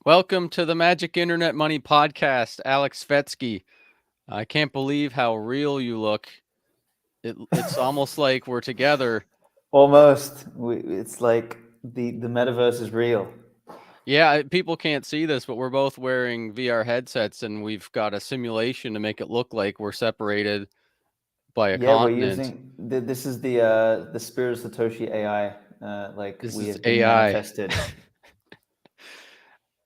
Welcome to the Magic Internet Money Podcast, Aleks Svetski. I can't believe how real you look. It's almost like we're together. Almost. It's like the metaverse is real. Yeah, people can't see this, but we're both wearing VR headsets and we've got a simulation to make it look like we're separated by a Yeah, we're continent. using this is the Spirit of Satoshi AI. Like This we is have been AI. manifested.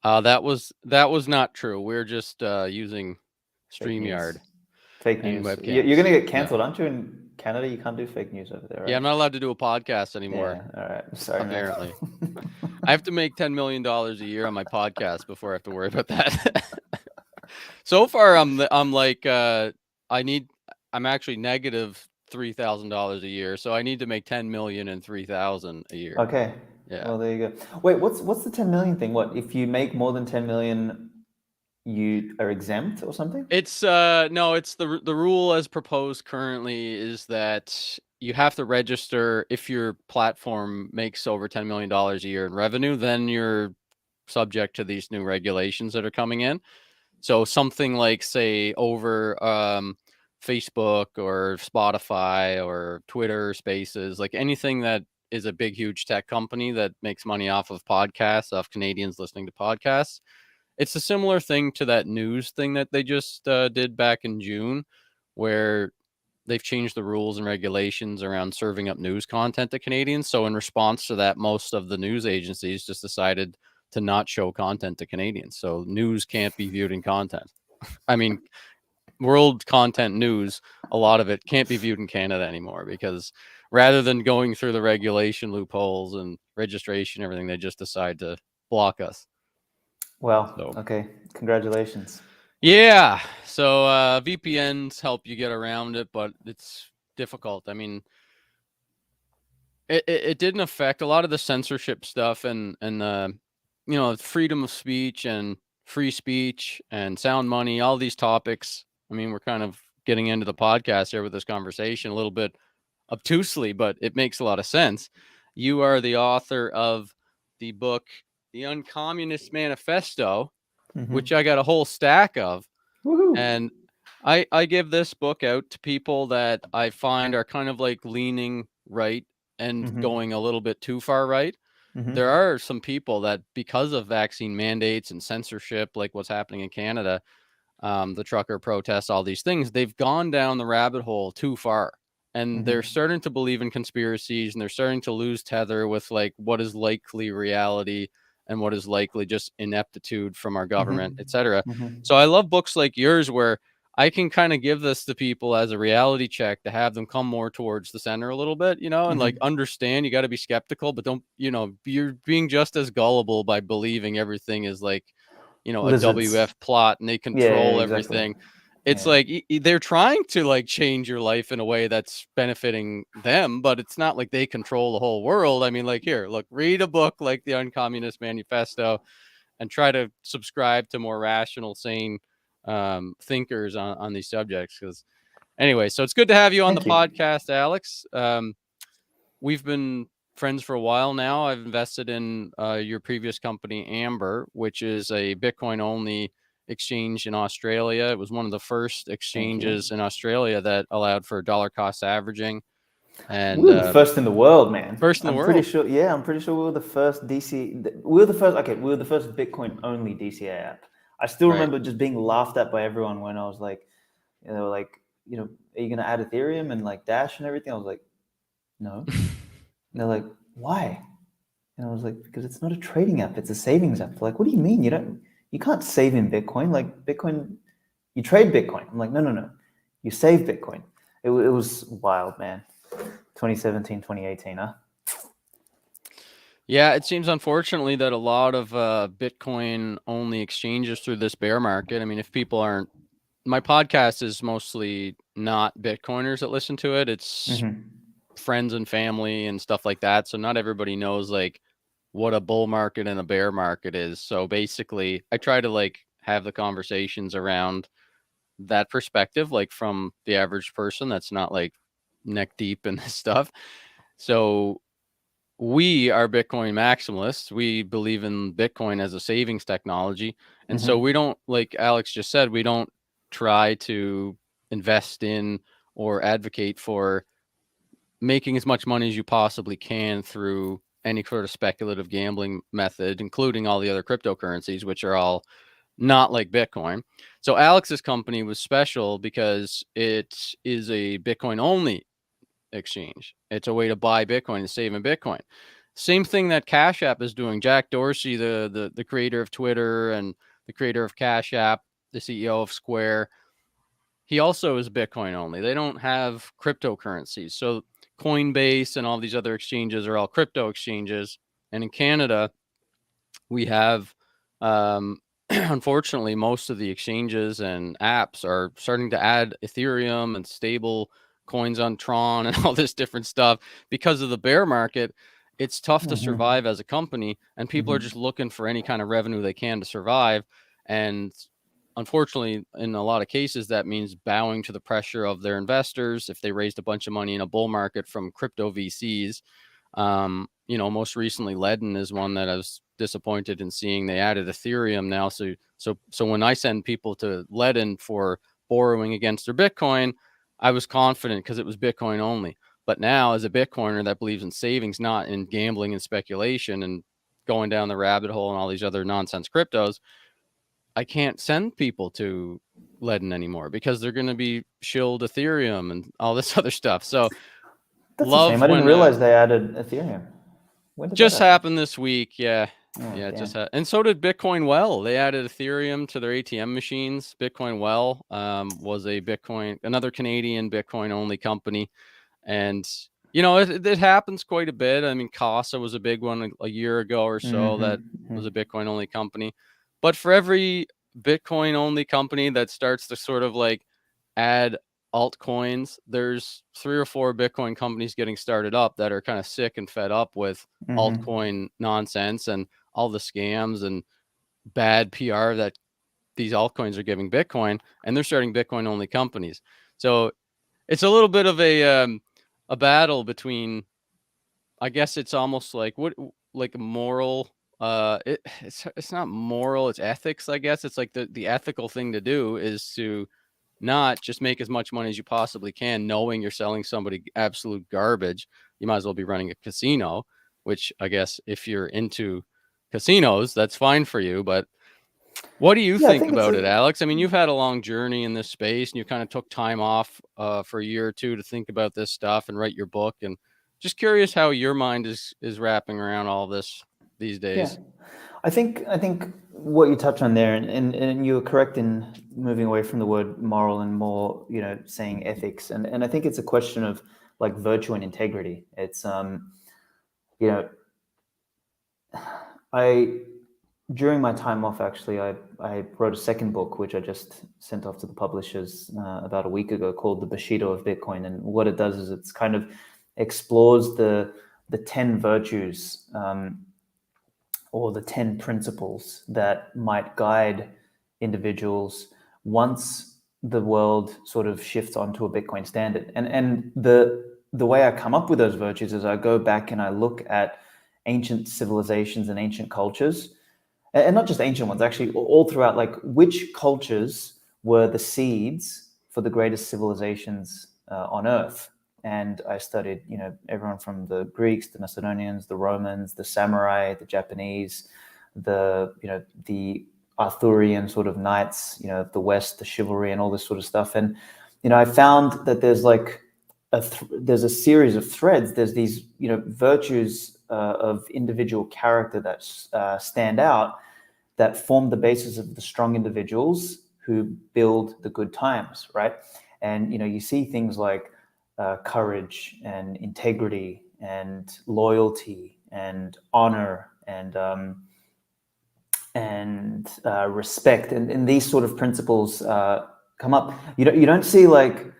That was not true. We're just using Fake StreamYard news. Fake and news. You're webcams. gonna get Yeah. cancelled, aren't you? In Canada, you can't do fake news over there, Yeah, right? I'm not allowed to do a podcast anymore, Yeah. All right. Sorry, man. apparently. I have to make $10 million a year on my podcast before I have to worry about that. So far, I'm like I need I'm actually negative $3,000 a year, so I need to make 10 million and 3,000 a year. Okay. Yeah, Well, there you go. Wait, what's the 10 million thing? What if you make more than 10 million, you are exempt or something? it's no, it's the rule as proposed currently is that you have to register if your platform makes over $10 million a year in revenue, then you're subject to these new regulations that are coming in. So something like, say, over Facebook or Spotify or Twitter Spaces, like anything that is a big, huge tech company that makes money off of podcasts, off Canadians listening to podcasts. It's a similar thing to that news thing that they just did back in June, where they've changed the rules and regulations around serving up news content to Canadians. So in response to that, most of the news agencies just decided to not show content to Canadians. So news can't be viewed in content. I mean, world content news, a lot of it can't be viewed in Canada anymore because rather than going through the regulation loopholes and registration, everything, they just decide to block us. Well, So okay. Congratulations. yeah, so VPNs help you get around it, but it's difficult. I mean, it didn't affect a lot of the censorship stuff and freedom of speech and free speech and sound money, all these topics. I mean, we're kind of getting into the podcast here with this conversation a little bit obtusely, but it makes a lot of sense. You are the author of the book The Uncommunist Manifesto, which Mm-hmm. I got a whole stack of, Woohoo. and I give this book out to people that I find are kind of like leaning right and Mm-hmm. going a little bit too far right. There Mm-hmm. are some people that, because of vaccine mandates and censorship, like what's happening in Canada, the trucker protests, all these things, they've gone down the rabbit hole too far. And they're Mm-hmm. starting to believe in conspiracies and they're starting to lose tether with like what is likely reality and what is likely just ineptitude from our government, etc. Mm-hmm. Mm-hmm. So I love books like yours where I can kind of give this to people as a reality check to have them come more towards the center a little bit, and like Mm-hmm. understand you got to be skeptical, but don't, you're being just as gullible by believing everything is like, a Lizards. WF plot and they Yeah, yeah, control exactly. everything. It's Yeah. like they're trying to like change your life in a way that's benefiting them, but it's not like they control the whole world. I mean, like, here, look, read a book like The Uncommunist Manifesto and try to subscribe to more rational, sane thinkers on these subjects. Because anyway, so it's good to have you on the Thank you. podcast, Aleks. We've been friends for a while now. I've invested in your previous company, Amber, which is a Bitcoin only exchange in Australia. It was one of the first Thank you. exchanges in Australia that allowed for dollar cost averaging We and were the first in the world, man. first in the I'm pretty world. sure. Yeah, I'm pretty sure we were the first DC. We were the first. Okay, we were the first Bitcoin only DCA app. I still Right. remember just being laughed at by everyone when I was like, like, are you gonna add Ethereum and like Dash and everything? I was like, no. And they're like, why? And I was like, because it's not a trading app; it's a savings app. They're like, what do you mean? You can't save in Bitcoin. Like Bitcoin, you trade Bitcoin. I'm like, no, no, no. You save Bitcoin. It was wild, man. 2017, 2018, huh? Yeah, it seems unfortunately that a lot of Bitcoin only exchanges through this bear market. I mean, if people aren't, my podcast is mostly not Bitcoiners that listen to it. It's Mm-hmm. friends and family and stuff like that. So not everybody knows like what a bull market and a bear market is. So basically, I try to like have the conversations around that perspective, like from the average person that's not like neck deep in this stuff. So we are Bitcoin maximalists. We believe in Bitcoin as a savings technology. And so we don't, like Alex just said, we don't try to invest in or advocate for making as much money as you possibly can through any sort of speculative gambling method, including all the other cryptocurrencies, which are all not like Bitcoin. So Alex's company was special because it is a Bitcoin only exchange. It's a way to buy Bitcoin and save in Bitcoin. Same thing that Cash App is doing. Jack Dorsey, the creator of Twitter and the creator of Cash App, the CEO of Square, he also is Bitcoin only. They don't have cryptocurrencies. So Coinbase and all these other exchanges are all crypto exchanges. And in Canada, we have, unfortunately, most of the exchanges and apps are starting to add Ethereum and stable coins on Tron and all this different stuff. Because of the bear market, it's tough to survive as a company, and people are just looking for any kind of revenue they can to survive. And unfortunately, in a lot of cases, that means bowing to the pressure of their investors. If they raised a bunch of money in a bull market from crypto VCs, most recently Ledin is one that I was disappointed in seeing. They added Ethereum now. So when I send people to Ledin for borrowing against their Bitcoin, I was confident because it was Bitcoin only. But now, as a Bitcoiner that believes in savings, not in gambling and speculation and going down the rabbit hole and all these other nonsense cryptos, I can't send people to Ledin anymore because they're going to be shilled Ethereum and all this other stuff. So That's a shame. love I didn't when realize they added Ethereum. When did that just happen? happened this week. Yeah. Oh, Yeah, it just damn. had, and so did Bitcoin Well. They added Ethereum to their ATM machines. Bitcoin Well was another Canadian Bitcoin only company. And, it happens quite a bit. I mean, Casa was a big one a year ago or so that was a Bitcoin only company. But for every Bitcoin only company that starts to sort of like add altcoins, there's 3 or 4 Bitcoin companies getting started up that are kind of sick and fed up with altcoin nonsense and all the scams and bad PR that these altcoins are giving Bitcoin, and they're starting Bitcoin only companies. So it's a little bit of a battle between, I guess it's almost like like moral, it's not moral, it's ethics, I guess. It's like the ethical thing to do is to not just make as much money as you possibly can, knowing you're selling somebody absolute garbage. You might as well be running a casino, which I guess if you're into casinos, that's fine for you. But what do you Yeah, I think think it's about a it, Alex? I mean, you've had a long journey in this space and you kind of took time off for a year or two to think about this stuff and write your book. And just curious how your mind is wrapping around all this these yeah. days. I think what you touch on there, and you were correct in moving away from the word moral and more, saying ethics. And I think it's a question of like virtue and integrity. It's you know, I during my time off, actually, I wrote a second book, which I just sent off to the publishers about a week ago, called The Bushido of Bitcoin. And what it does is it's kind of explores the 10 virtues, or the 10 principles that might guide individuals once the world sort of shifts onto a Bitcoin standard. And the way I come up with those virtues is I go back and I look at ancient civilizations and ancient cultures, and not just ancient ones, actually, all throughout, like which cultures were the seeds for the greatest civilizations on Earth. And I studied, everyone from the Greeks, the Macedonians, the Romans, the samurai, the Japanese, the Arthurian sort of knights, the West, the chivalry, and all this sort of stuff. And I found that there's like there's a series of threads. There's these virtues of individual character that stand out, that form the basis of the strong individuals who build the good times, right? And you see things like courage and integrity and loyalty and honor and respect, and these sort of principles come up. You don't see like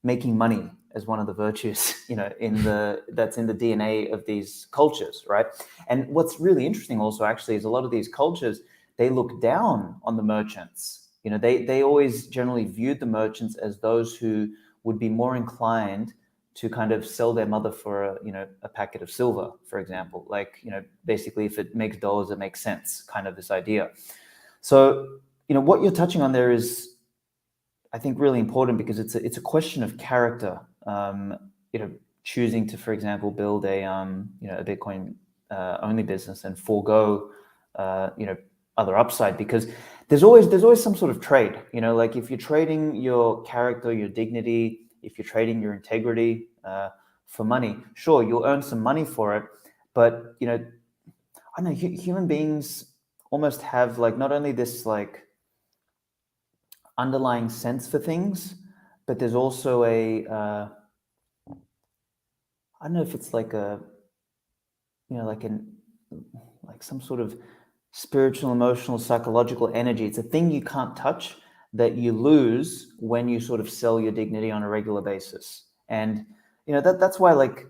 making money as one of the virtues, that's in the DNA of these cultures, right? And what's really interesting also actually is a lot of these cultures, they look down on the merchants. They always generally viewed the merchants as those who would be more inclined to kind of sell their mother for a packet of silver, for example. Like, basically, if it makes dollars, it makes sense, kind of this idea. So, what you're touching on there is, I think, really important, because it's a question of character. Choosing to, for example, build a Bitcoin only business and forego other upside, because there's always some sort of trade. Like, if you're trading your character, your dignity, if you're trading your integrity for money, sure, you'll earn some money for it, but I don't know, human beings almost have, like, not only this, like, underlying sense for things, but there's also a I don't know if it's like a like some sort of spiritual, emotional, psychological energy. It's a thing you can't touch, that you lose when you sort of sell your dignity on a regular basis. And that's why, like,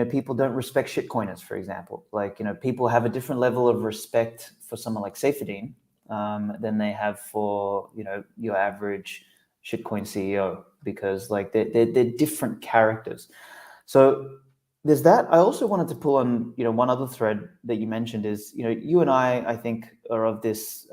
people don't respect shitcoiners, for example. Like, people have a different level of respect for someone like Saifedean than they have for your average shitcoin CEO, because, like, they're different characters. So there's that. I also wanted to pull on one other thread that you mentioned is, you and I think, are of this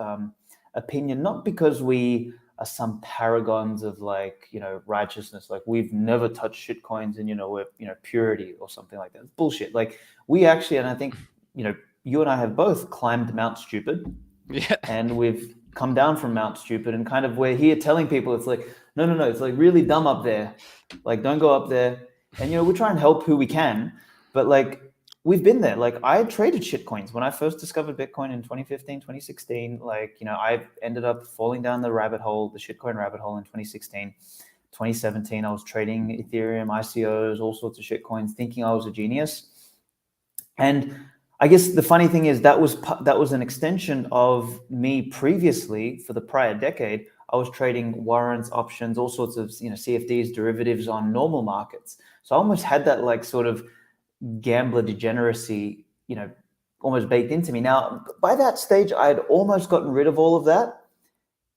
opinion, not because we are some paragons of, like, righteousness, like we've never touched shit coins and we're purity or something like that. It's bullshit. Like, we actually, and I think you and I have both climbed Mount Stupid, Yeah. and we've come down from Mount Stupid, and kind of, we're here telling people, it's like, no, it's like really dumb up there, like, don't go up there. And we try and help who we can, but, like, we've been there. Like, I traded shit coins when I first discovered Bitcoin in 2015, 2016. Like, I ended up falling down the shitcoin rabbit hole in 2016. 2017, I was trading Ethereum, ICOs, all sorts of shit coins, thinking I was a genius. And I guess the funny thing is, that was an extension of me previously. For the prior decade, I was trading warrants, options, all sorts of CFDs, derivatives on normal markets. So I almost had that, like, sort of gambler degeneracy, almost baked into me. Now, by that stage, I had almost gotten rid of all of that,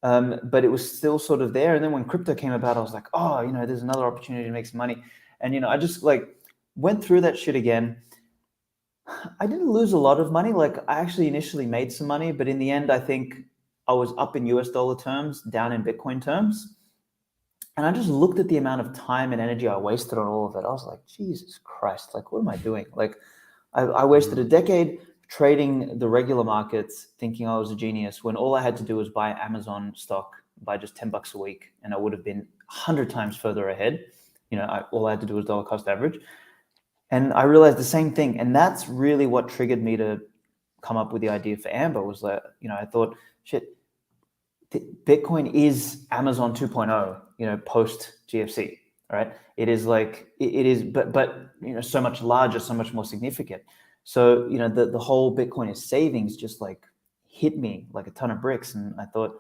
but it was still sort of there. And then when crypto came about, I was like, oh, there's another opportunity to make some money. And I just, like, went through that shit again. I didn't lose a lot of money. Like, I actually initially made some money, but in the end, I think I was up in US dollar terms, down in Bitcoin terms. And I just looked at the amount of time and energy I wasted on all of it. I was like, Jesus Christ, like, what am I doing? Like, I wasted a decade trading the regular markets, thinking I was a genius, when all I had to do was buy Amazon stock by just $10 a week, and I would have been 100 times further ahead. All I had to do was dollar cost average. And I realized the same thing. And that's really what triggered me to come up with the idea for Amber, was that, I thought, shit, Bitcoin is Amazon 2.0, post GFC, right? It is like, it is, but so much larger, so much more significant. So, the whole Bitcoin is savings just, like, hit me like a ton of bricks. And I thought,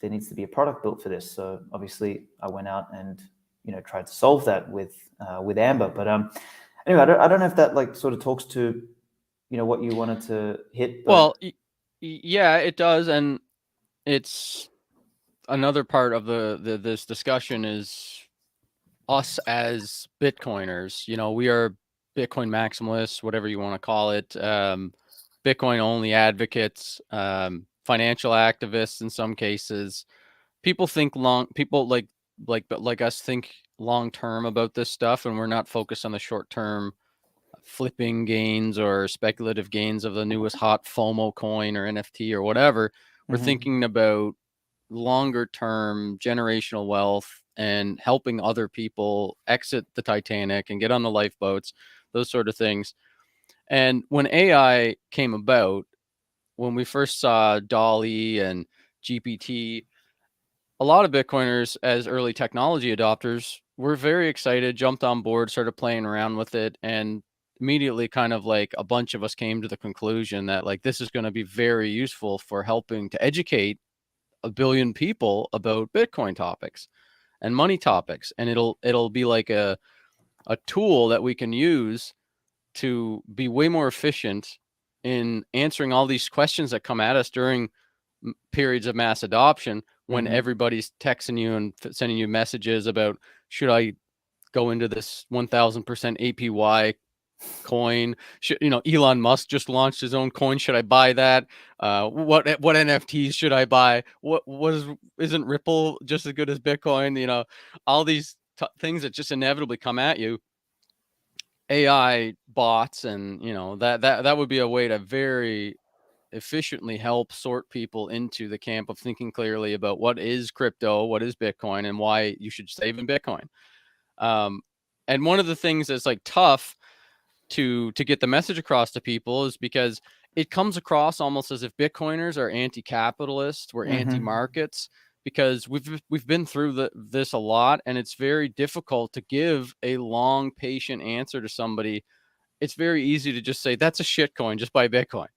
there needs to be a product built for this. So obviously I went out and, tried to solve that with Amber. But anyway, I don't know if that, like, sort of talks to, what you wanted to hit. But... Well, yeah, it does. And it's another part of this discussion is us as Bitcoiners. We are Bitcoin maximalists, whatever you want to call it, Bitcoin only advocates, financial activists in some cases. People like us think long term about this stuff, and we're not focused on the short term flipping gains or speculative gains of the newest hot FOMO coin or NFT or whatever. We're thinking about longer term generational wealth and helping other people exit the Titanic and get on the lifeboats, those sort of things. And when AI came about, when we first saw Dolly and GPT, a lot of Bitcoiners, as early technology adopters, were very excited, jumped on board, started playing around with it, and immediately, kind of like, a bunch of us came to the conclusion that, like, this is going to be very useful for helping to educate a billion people about Bitcoin topics and money topics. And it'll be like a tool that we can use to be way more efficient in answering all these questions that come at us during periods of mass adoption, when everybody's texting you and sending you messages about, should I go into this 1000% APY coin. Elon Musk just launched his own coin. Should I buy that? What NFTs should I buy? Isn't Ripple just as good as Bitcoin? All these things that just inevitably come at you. AI bots, and that would be a way to very efficiently help sort people into the camp of thinking clearly about what is crypto, what is Bitcoin, and why you should save in Bitcoin. And one of the things that's like tough to get the message across to people is because it comes across almost as if Bitcoiners are anti-capitalist, we're anti-markets, because we've been through this a lot, and it's very difficult to give a long, patient answer to somebody. It's very easy to just say that's a shit coin, just buy Bitcoin.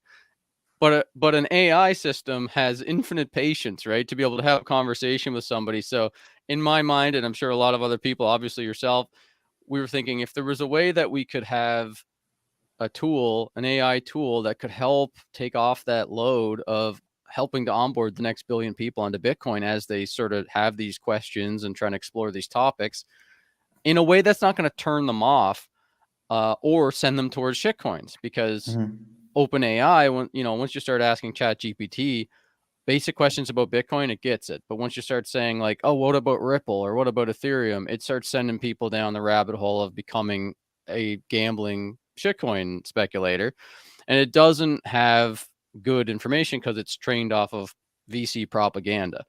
But an AI system has infinite patience, right, to be able to have a conversation with somebody. So in my mind, and I'm sure a lot of other people, obviously yourself, we were thinking if there was a way that we could have a tool, an AI tool that could help take off that load of helping to onboard the next billion people onto Bitcoin as they sort of have these questions and trying to explore these topics in a way that's not going to turn them off or send them towards shitcoins. Because OpenAI, once you start asking ChatGPT basic questions about Bitcoin, it gets it. But once you start saying like, oh, what about Ripple or what about Ethereum, it starts sending people down the rabbit hole of becoming a gambling shitcoin speculator. And it doesn't have good information because it's trained off of VC propaganda.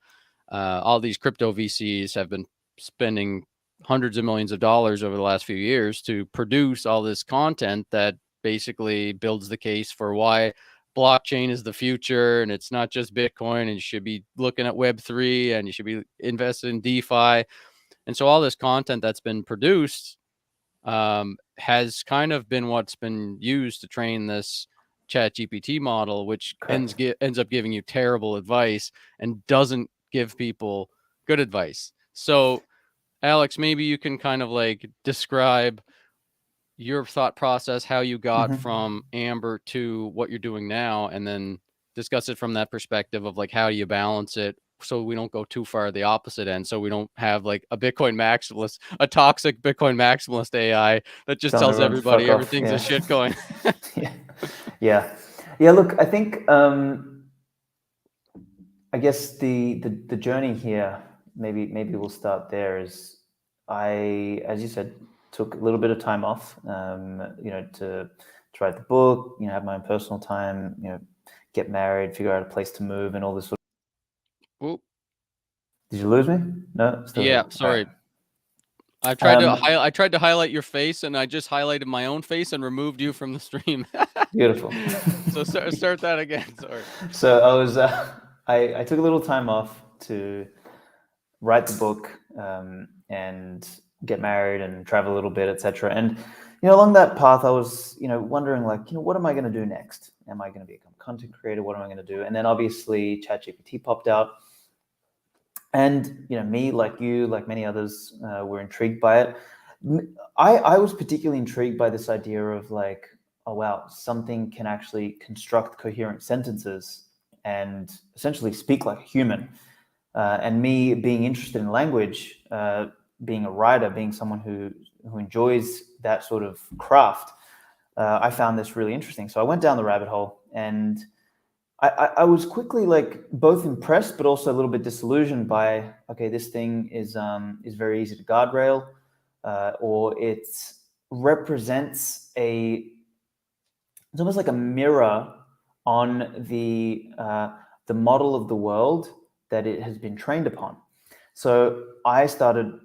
All these crypto VCs have been spending hundreds of millions of dollars over the last few years to produce all this content that basically builds the case for why blockchain is the future, and it's not just Bitcoin, and you should be looking at Web3, and you should be invested in DeFi. And so all this content that's been produced has kind of been what's been used to train this ChatGPT model, which ends up giving you terrible advice and doesn't give people good advice. So Aleks, maybe you can kind of like describe your thought process, how you got from Amber to what you're doing now, and then discuss it from that perspective of like, how do you balance it so we don't go too far the opposite end, so we don't have like a Bitcoin maximalist, a toxic Bitcoin maximalist AI that just tells everybody everything's a shitcoin. Yeah. Look, I think I guess the journey here, maybe we'll start there. Is I, as you said, took a little bit of time off, to write the book, have my own personal time, get married, figure out a place to move, and all this sort of. Whoop. Did you lose me? No, still Yeah, here. sorry. Right. I tried to highlight your face, and I just highlighted my own face and removed you from the stream. Beautiful. So start that again. Sorry. So I was I took a little time off to write the book and get married and travel a little bit, etc. And along that path, I was wondering like, what am I going to do next? Am I going to become a content creator? What am I going to do? And then obviously ChatGPT popped out. And me, like you, like many others, were intrigued by it. I was particularly intrigued by this idea of like, oh wow, something can actually construct coherent sentences and essentially speak like a human. And me being interested in language, being a writer, being someone who enjoys that sort of craft, I found this really interesting. So I went down the rabbit hole, and I was quickly like both impressed but also a little bit disillusioned by, okay, this thing is very easy to guardrail, or it represents it's almost like a mirror on the model of the world that it has been trained upon. So I started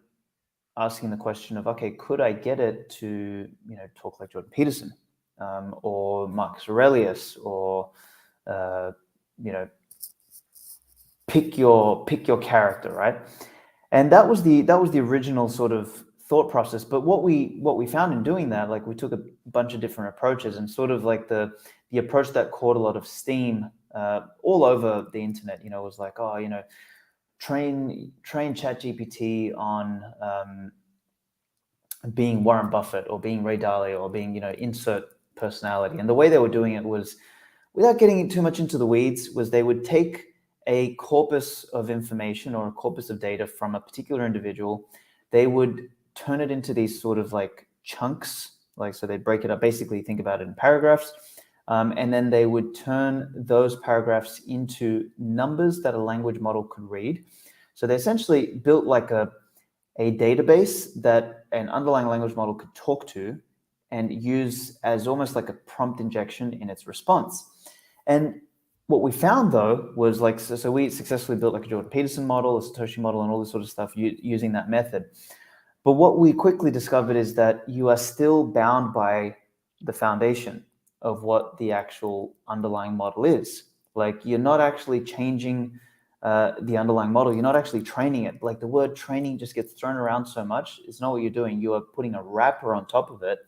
asking the question of, okay, could I get it to talk like Jordan Peterson, or Marcus Aurelius, or pick your character, right? And that was the original sort of thought process. But what we found in doing that, like we took a bunch of different approaches, and sort of like the approach that caught a lot of steam all over the internet, was like, oh, train ChatGPT on being Warren Buffett or being Ray Dalio or being insert personality. And the way they were doing it was, without getting too much into the weeds, was they would take a corpus of information or a corpus of data from a particular individual. They would turn it into these sort of like chunks, like, so they break it up, basically think about it in paragraphs, and then they would turn those paragraphs into numbers that a language model could read. So they essentially built like a database that an underlying language model could talk to and use as almost like a prompt injection in its response. And what we found though was like, so we successfully built like a Jordan Peterson model, a Satoshi model, and all this sort of stuff using that method. But what we quickly discovered is that you are still bound by the foundation of what the actual underlying model is. Like, you're not actually changing the underlying model. You're not actually training it. Like, the word training just gets thrown around so much. It's not what you're doing. You are putting a wrapper on top of it,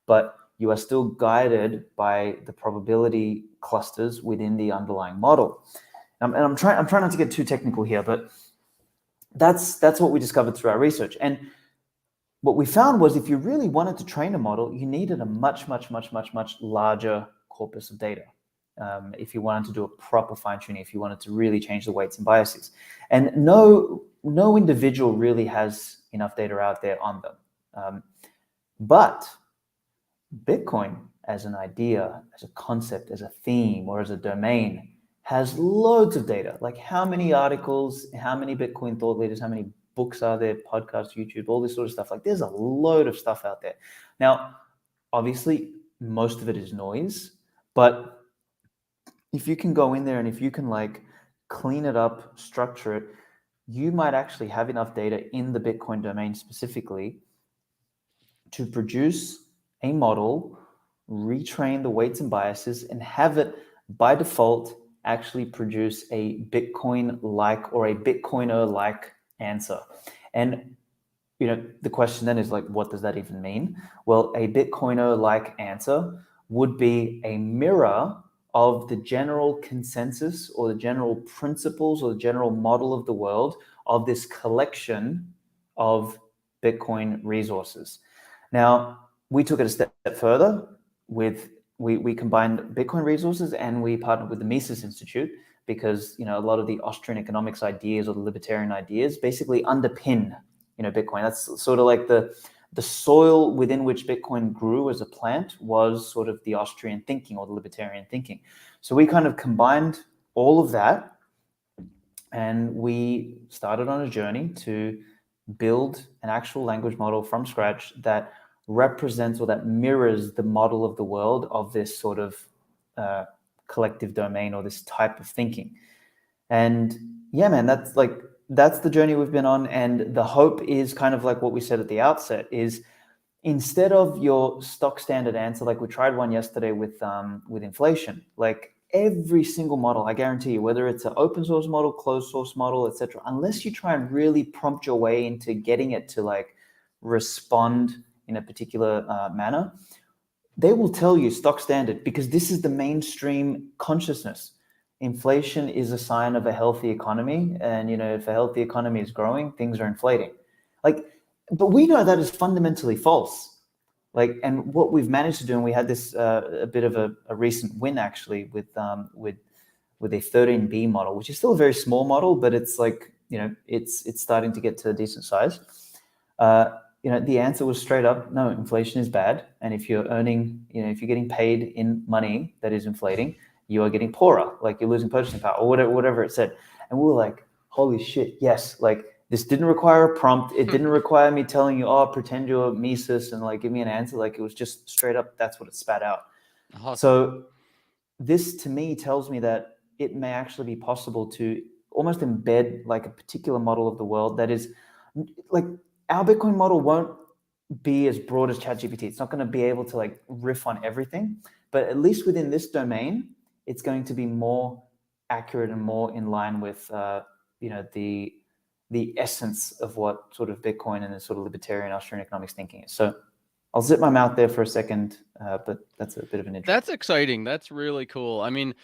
but you are still guided by the probability clusters within the underlying model. And I'm trying not to get too technical here, but that's what we discovered through our research. And what we found was, if you really wanted to train a model, you needed a much larger corpus of data. If you wanted to do a proper fine-tuning, if you wanted to really change the weights and biases. And no individual really has enough data out there on them. But Bitcoin as an idea, as a concept, as a theme, or as a domain has loads of data. Like, how many articles, how many Bitcoin thought leaders, how many books are there, podcasts, YouTube, all this sort of stuff. Like, there's a load of stuff out there. Now, obviously, most of it is noise, but if you can go in there and if you can like clean it up, structure it, you might actually have enough data in the Bitcoin domain specifically to produce a model, retrain the weights and biases, and have it by default actually produce a Bitcoin-like or a Bitcoiner-like answer. And the question then is like, what does that even mean? Well, a Bitcoiner-like answer would be a mirror of the general consensus or the general principles or the general model of the world of this collection of Bitcoin resources. Now, we took it a step further with, we combined Bitcoin resources and we partnered with the Mises Institute, because a lot of the Austrian economics ideas or the libertarian ideas basically underpin Bitcoin. That's sort of like the soil within which Bitcoin grew as a plant was sort of the Austrian thinking or the libertarian thinking. So we kind of combined all of that, and we started on a journey to build an actual language model from scratch that represents or that mirrors the model of the world of this sort of collective domain or this type of thinking. And yeah, man, that's the journey we've been on. And the hope is kind of like what we said at the outset, is instead of your stock standard answer, like we tried one yesterday with inflation, like every single model, I guarantee you, whether it's an open source model, closed source model, etc., unless you try and really prompt your way into getting it to like respond in a particular manner, they will tell you stock standard, because this is the mainstream consciousness. Inflation is a sign of a healthy economy, and if a healthy economy is growing, things are inflating. But we know that is fundamentally false. And what we've managed to do, and we had this a bit of a recent win actually with a 13B model, which is still a very small model, but it's like it's starting to get to a decent size. The answer was straight up, no, inflation is bad. And if you're earning, if you're getting paid in money that is inflating, you are getting poorer, like you're losing purchasing power, or whatever it said. And we were like, holy shit, yes, like this didn't require a prompt. It didn't require me telling you, oh, pretend you're Mises and like give me an answer. Like, it was just straight up, that's what it spat out. Awesome. So this to me tells me that it may actually be possible to almost embed like a particular model of the world that is like, our Bitcoin model won't be as broad as ChatGPT. It's not going to be able to like riff on everything, but at least within this domain, it's going to be more accurate and more in line with the essence of what sort of Bitcoin and the sort of libertarian Austrian economics thinking is. So I'll zip my mouth there for a second, but that's a bit of an intro. That's exciting. That's really cool. I mean,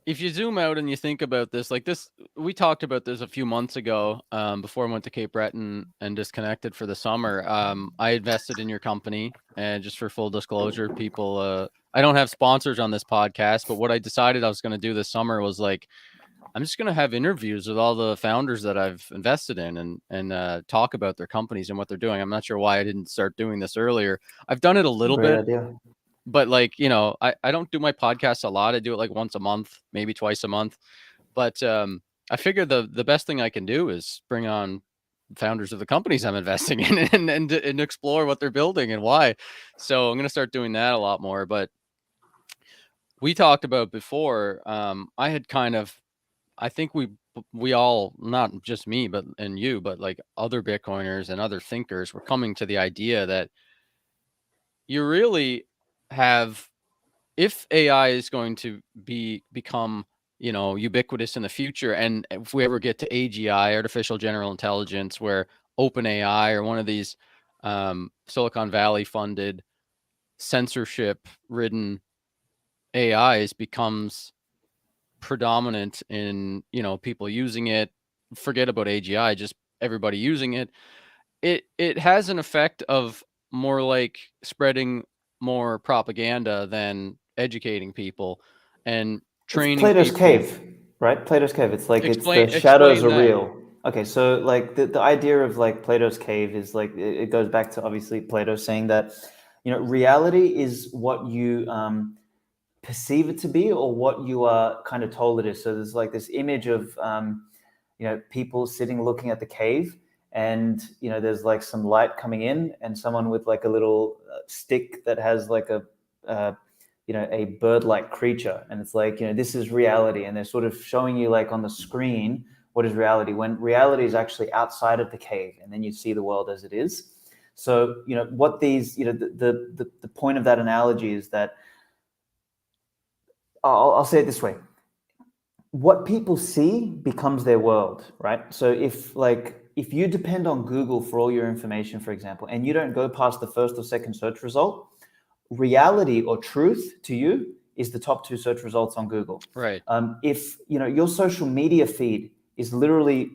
if you zoom out and you think about this, like this, we talked about this a few months ago, before I went to Cape Breton and disconnected for the summer. I invested in your company, and just for full disclosure, people, I don't have sponsors on this podcast, but what I decided I was going to do this summer was like I'm just gonna have interviews with all the founders that I've invested in, and talk about their companies and what they're doing. I'm not sure why I didn't start doing this earlier. I've done it a little Great bit, idea. but like, I don't do my podcast a lot. I do it like once a month, maybe twice a month. But I figure the best thing I can do is bring on founders of the companies I'm investing in and explore what they're building and why. So I'm gonna start doing that a lot more. But we talked about before. I had kind of, I think we all, not just me, but and you, but like other Bitcoiners and other thinkers, were coming to the idea that you really have, if AI is going to become, ubiquitous in the future, and if we ever get to AGI, artificial general intelligence, where OpenAI or one of these Silicon Valley funded, censorship ridden AIs becomes predominant in, people using it, forget about AGI, just everybody using it, it has an effect of more like spreading more propaganda than educating people and It's training Plato's people. cave, right? Plato's cave. It's like it's Explain the shadows explain are that. real. Okay, so like the idea of like Plato's cave is like it goes back to obviously Plato saying that reality is what you perceive it to be or what you are kind of told it is. So there's like this image of people sitting looking at the cave, and there's like some light coming in, and someone with like a little stick that has like uh, a bird-like creature, and it's like this is reality, and they're sort of showing you like on the screen what is reality, when reality is actually outside of the cave, and then you see the world as it is. So what these the point of that analogy is that I'll say it this way: what people see becomes their world, right? So if you depend on Google for all your information, for example, and you don't go past the first or second search result, reality or truth to you is the top two search results on Google. Right. If your social media feed is literally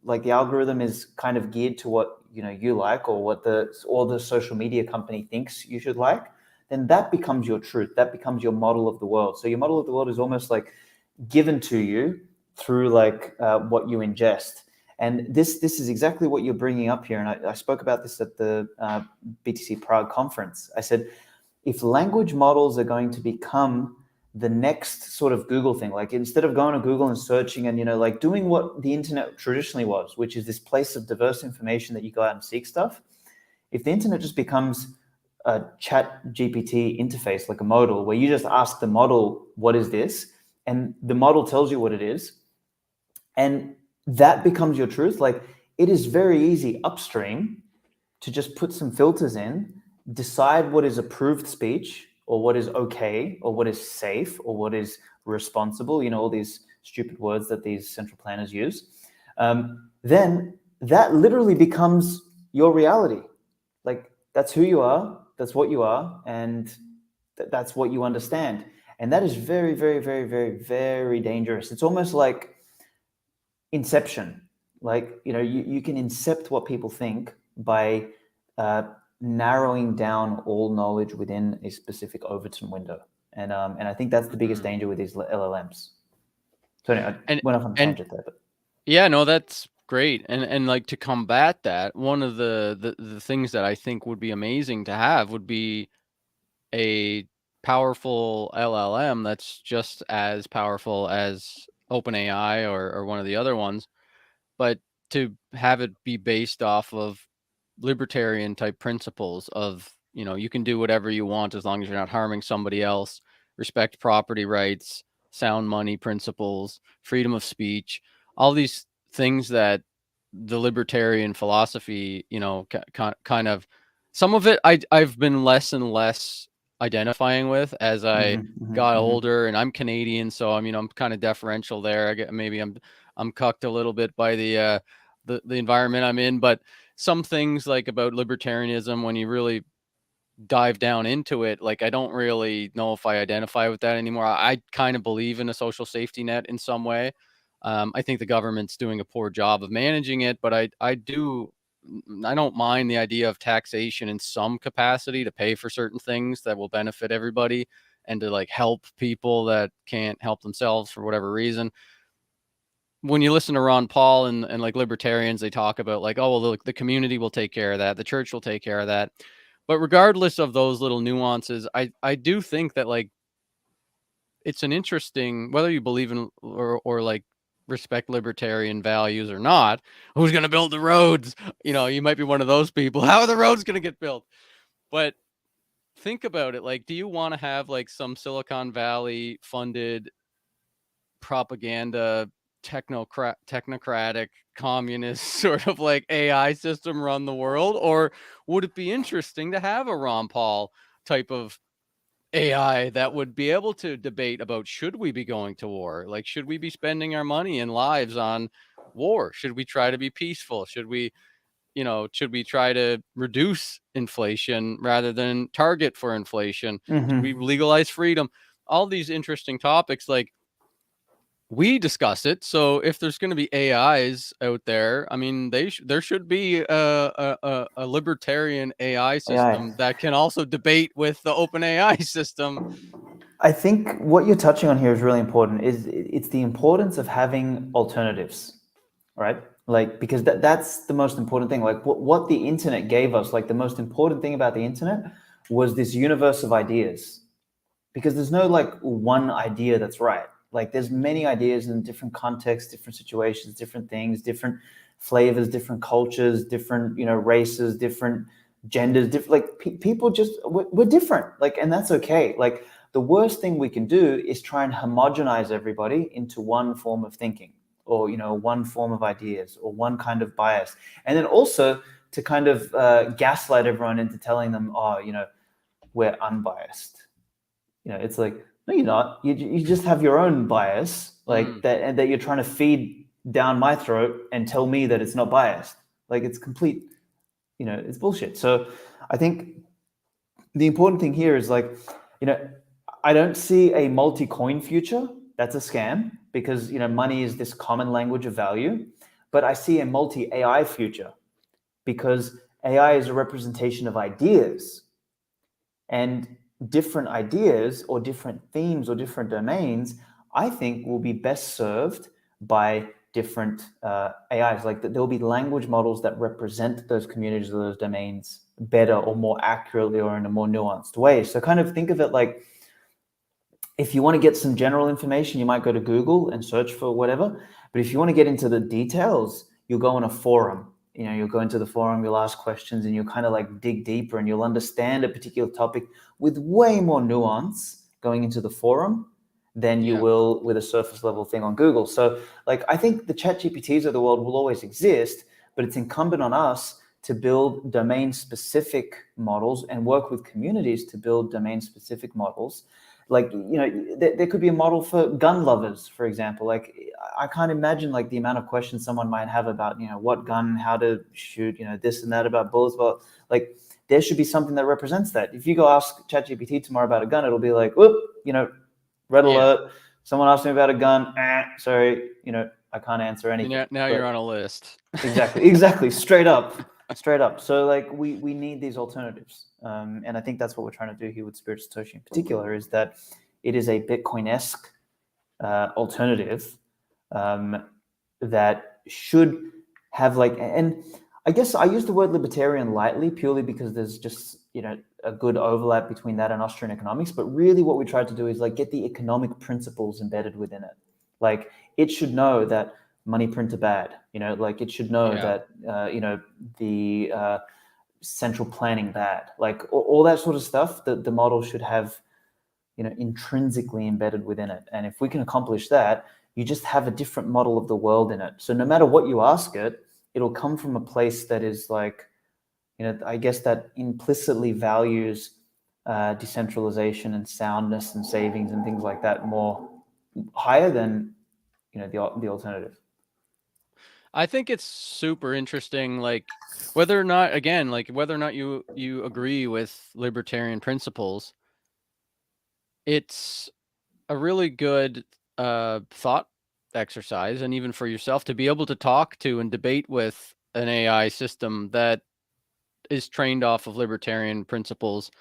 like the algorithm is kind of geared to what you like, or what the social media company thinks you should like, then that becomes your truth. That becomes your model of the world. So your model of the world is almost like given to you through like what you ingest. And this is exactly what you're bringing up here. And I spoke about this at the BTC Prague conference. I said, if language models are going to become the next sort of Google thing, like instead of going to Google and searching and like doing what the internet traditionally was, which is this place of diverse information that you go out and seek stuff, if the internet just becomes a chat GPT interface, like a modal, where you just ask the model, what is this? And the model tells you what it is, and that becomes your truth. Like, it is very easy upstream to just put some filters in, decide what is approved speech, or what is okay, or what is safe, or what is responsible, all these stupid words that these central planners use. Then that literally becomes your reality. Like, that's who you are, that's what you are, and that's what you understand. And that is very, very, very, very, very dangerous. It's almost like inception. Like, you can incept what people think by narrowing down all knowledge within a specific Overton window. And I think that's the biggest danger with these LLMs. So anyway, I And went off on a and tangent there, but yeah, no, that's great. And like, to combat that, one of the things that I think would be amazing to have would be a powerful LLM that's just as powerful as OpenAI or one of the other ones, but to have it be based off of libertarian type principles of, you can do whatever you want as long as you're not harming somebody else, respect property rights, sound money principles, freedom of speech, all these things that the libertarian philosophy, kind of, some of it I've been less and less identifying with as I got older, and I'm Canadian, so I'm kind of deferential there. I get, maybe I'm cucked a little bit by the environment I'm in, but some things like about libertarianism, when you really dive down into it, like, I don't really know if I identify with that anymore. I kind of believe in a social safety net in some way. I think the government's doing a poor job of managing it, but I don't mind the idea of taxation in some capacity to pay for certain things that will benefit everybody and to like help people that can't help themselves for whatever reason. when you listen to Ron Paul and like libertarians, they talk about like, oh, well, the community will take care of that. The church will take care of that. But regardless of those little nuances, I do think that like it's an interesting, whether you believe in or like respect libertarian values or not, who's going to build the roads? You know, you might be one of those people. How are the roads going to get built? But think about it. Like, do you want to have like some Silicon Valley funded propaganda, technocratic, communist sort of like AI system run the world? Or would it be interesting to have a Ron Paul type of AI that would be able to debate about, should we be going to war? Like, should we be spending our money and lives on war? Should we try to be peaceful? Should we, should we try to reduce inflation rather than target for inflation? Should we Hmm. legalize freedom? All these interesting topics, like, we discuss it. So if there's going to be AIs out there, I mean, there should be a libertarian AI AI. system that can also debate with the open AI system. I think what you're touching on here is really important. Is it's the importance of having alternatives, right? Like, because that's the most important thing. Like what the internet gave us, like the most important thing about the internet was this universe of ideas, because there's no like one idea that's right. Like there's many ideas in different contexts, different situations, different things, different flavors, different cultures, different races, different genders, different, like people just we're different, like, and that's okay. Like the worst thing we can do is try and homogenize everybody into one form of thinking, or one form of ideas, or one kind of bias, and then also to kind of gaslight everyone into telling them, oh, we're unbiased. It's like, no, you're not. You just have your own bias, like Mm. that, and that you're trying to feed down my throat and tell me that it's not biased. Like it's complete, it's bullshit. So I think the important thing here is like, you know, I don't see a multi-coin future. That's a scam, because money is this common language of value. But I see a multi-AI future, because AI is a representation of ideas, and different ideas or different themes or different domains, I think, will be best served by different AIs. Like there will be language models that represent those communities or those domains better or more accurately or in a more nuanced way. So kind of think of it like, if you want to get some general information, you might go to Google and search for whatever. But if you want to get into the details, you'll go on a forum. You'll go into the forum, you'll ask questions, and you'll kind of like dig deeper, and you'll understand a particular topic with way more nuance going into the forum than you Yeah. will with a surface level thing on Google. So like, I think the chat GPTs of the world will always exist, but it's incumbent on us to build domain specific models and work with communities to build domain specific models. Like, there could be a model for gun lovers, for example. Like, I can't imagine like the amount of questions someone might have about, what gun, how to shoot, this and that, about bullets. Well, like, there should be something that represents that. If you go ask ChatGPT tomorrow about a gun, it'll be like, whoop, red Yeah. alert. Someone asked me about a gun. Sorry, I can't answer anything. Now you're But on a list. exactly, straight up. So like, we need these alternatives, and I think that's what we're trying to do here with Spirit Satoshi in particular, is that it is a Bitcoin-esque alternative, that should have like, and I guess I use the word libertarian lightly purely because there's just a good overlap between that and Austrian economics. But really what we tried to do is like get the economic principles embedded within it. Like, it should know that money print are bad, like it should know Yeah. that the central planning bad, like all that sort of stuff. The model should have intrinsically embedded within it. And if we can accomplish that, you just have a different model of the world in it. So no matter what you ask it, it'll come from a place that is like, I guess that implicitly values decentralization and soundness and savings and things like that more higher than the alternative. I think it's super interesting, like whether or not, again, like whether or not you agree with libertarian principles, it's a really good thought exercise, and even for yourself to be able to talk to and debate with an AI system that is trained off of libertarian principles,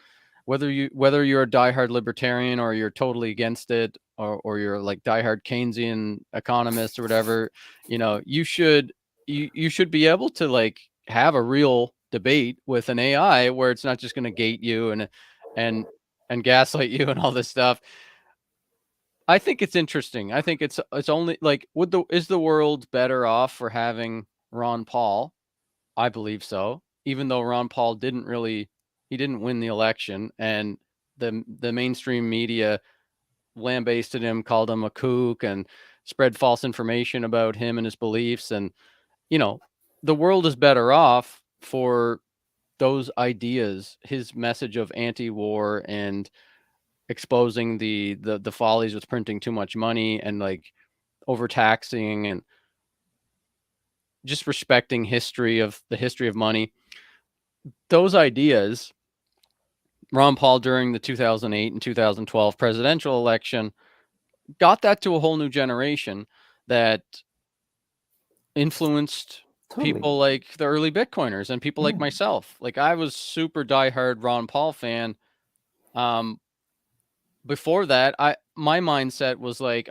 whether you're a diehard libertarian or you're totally against it, or you're like diehard Keynesian economist or whatever, you should be able to like have a real debate with an AI where it's not just going to gate you and and gaslight you and all this stuff. I think it's interesting. I think it's only like is the world better off for having Ron Paul? I believe so. Even though Ron Paul he didn't win the election, and the mainstream media lambasted him, called him a kook, and spread false information about him and his beliefs. And you know, the world is better off for those ideas, his message of anti-war and exposing the follies with printing too much money and like overtaxing and just respecting the history of money. Those ideas, Ron Paul during the 2008 and 2012 presidential election got that to a whole new generation that influenced Totally. people like the early Bitcoiners and people like Yeah. myself. Like I was super diehard Ron Paul fan. Um, Before that, my mindset was like,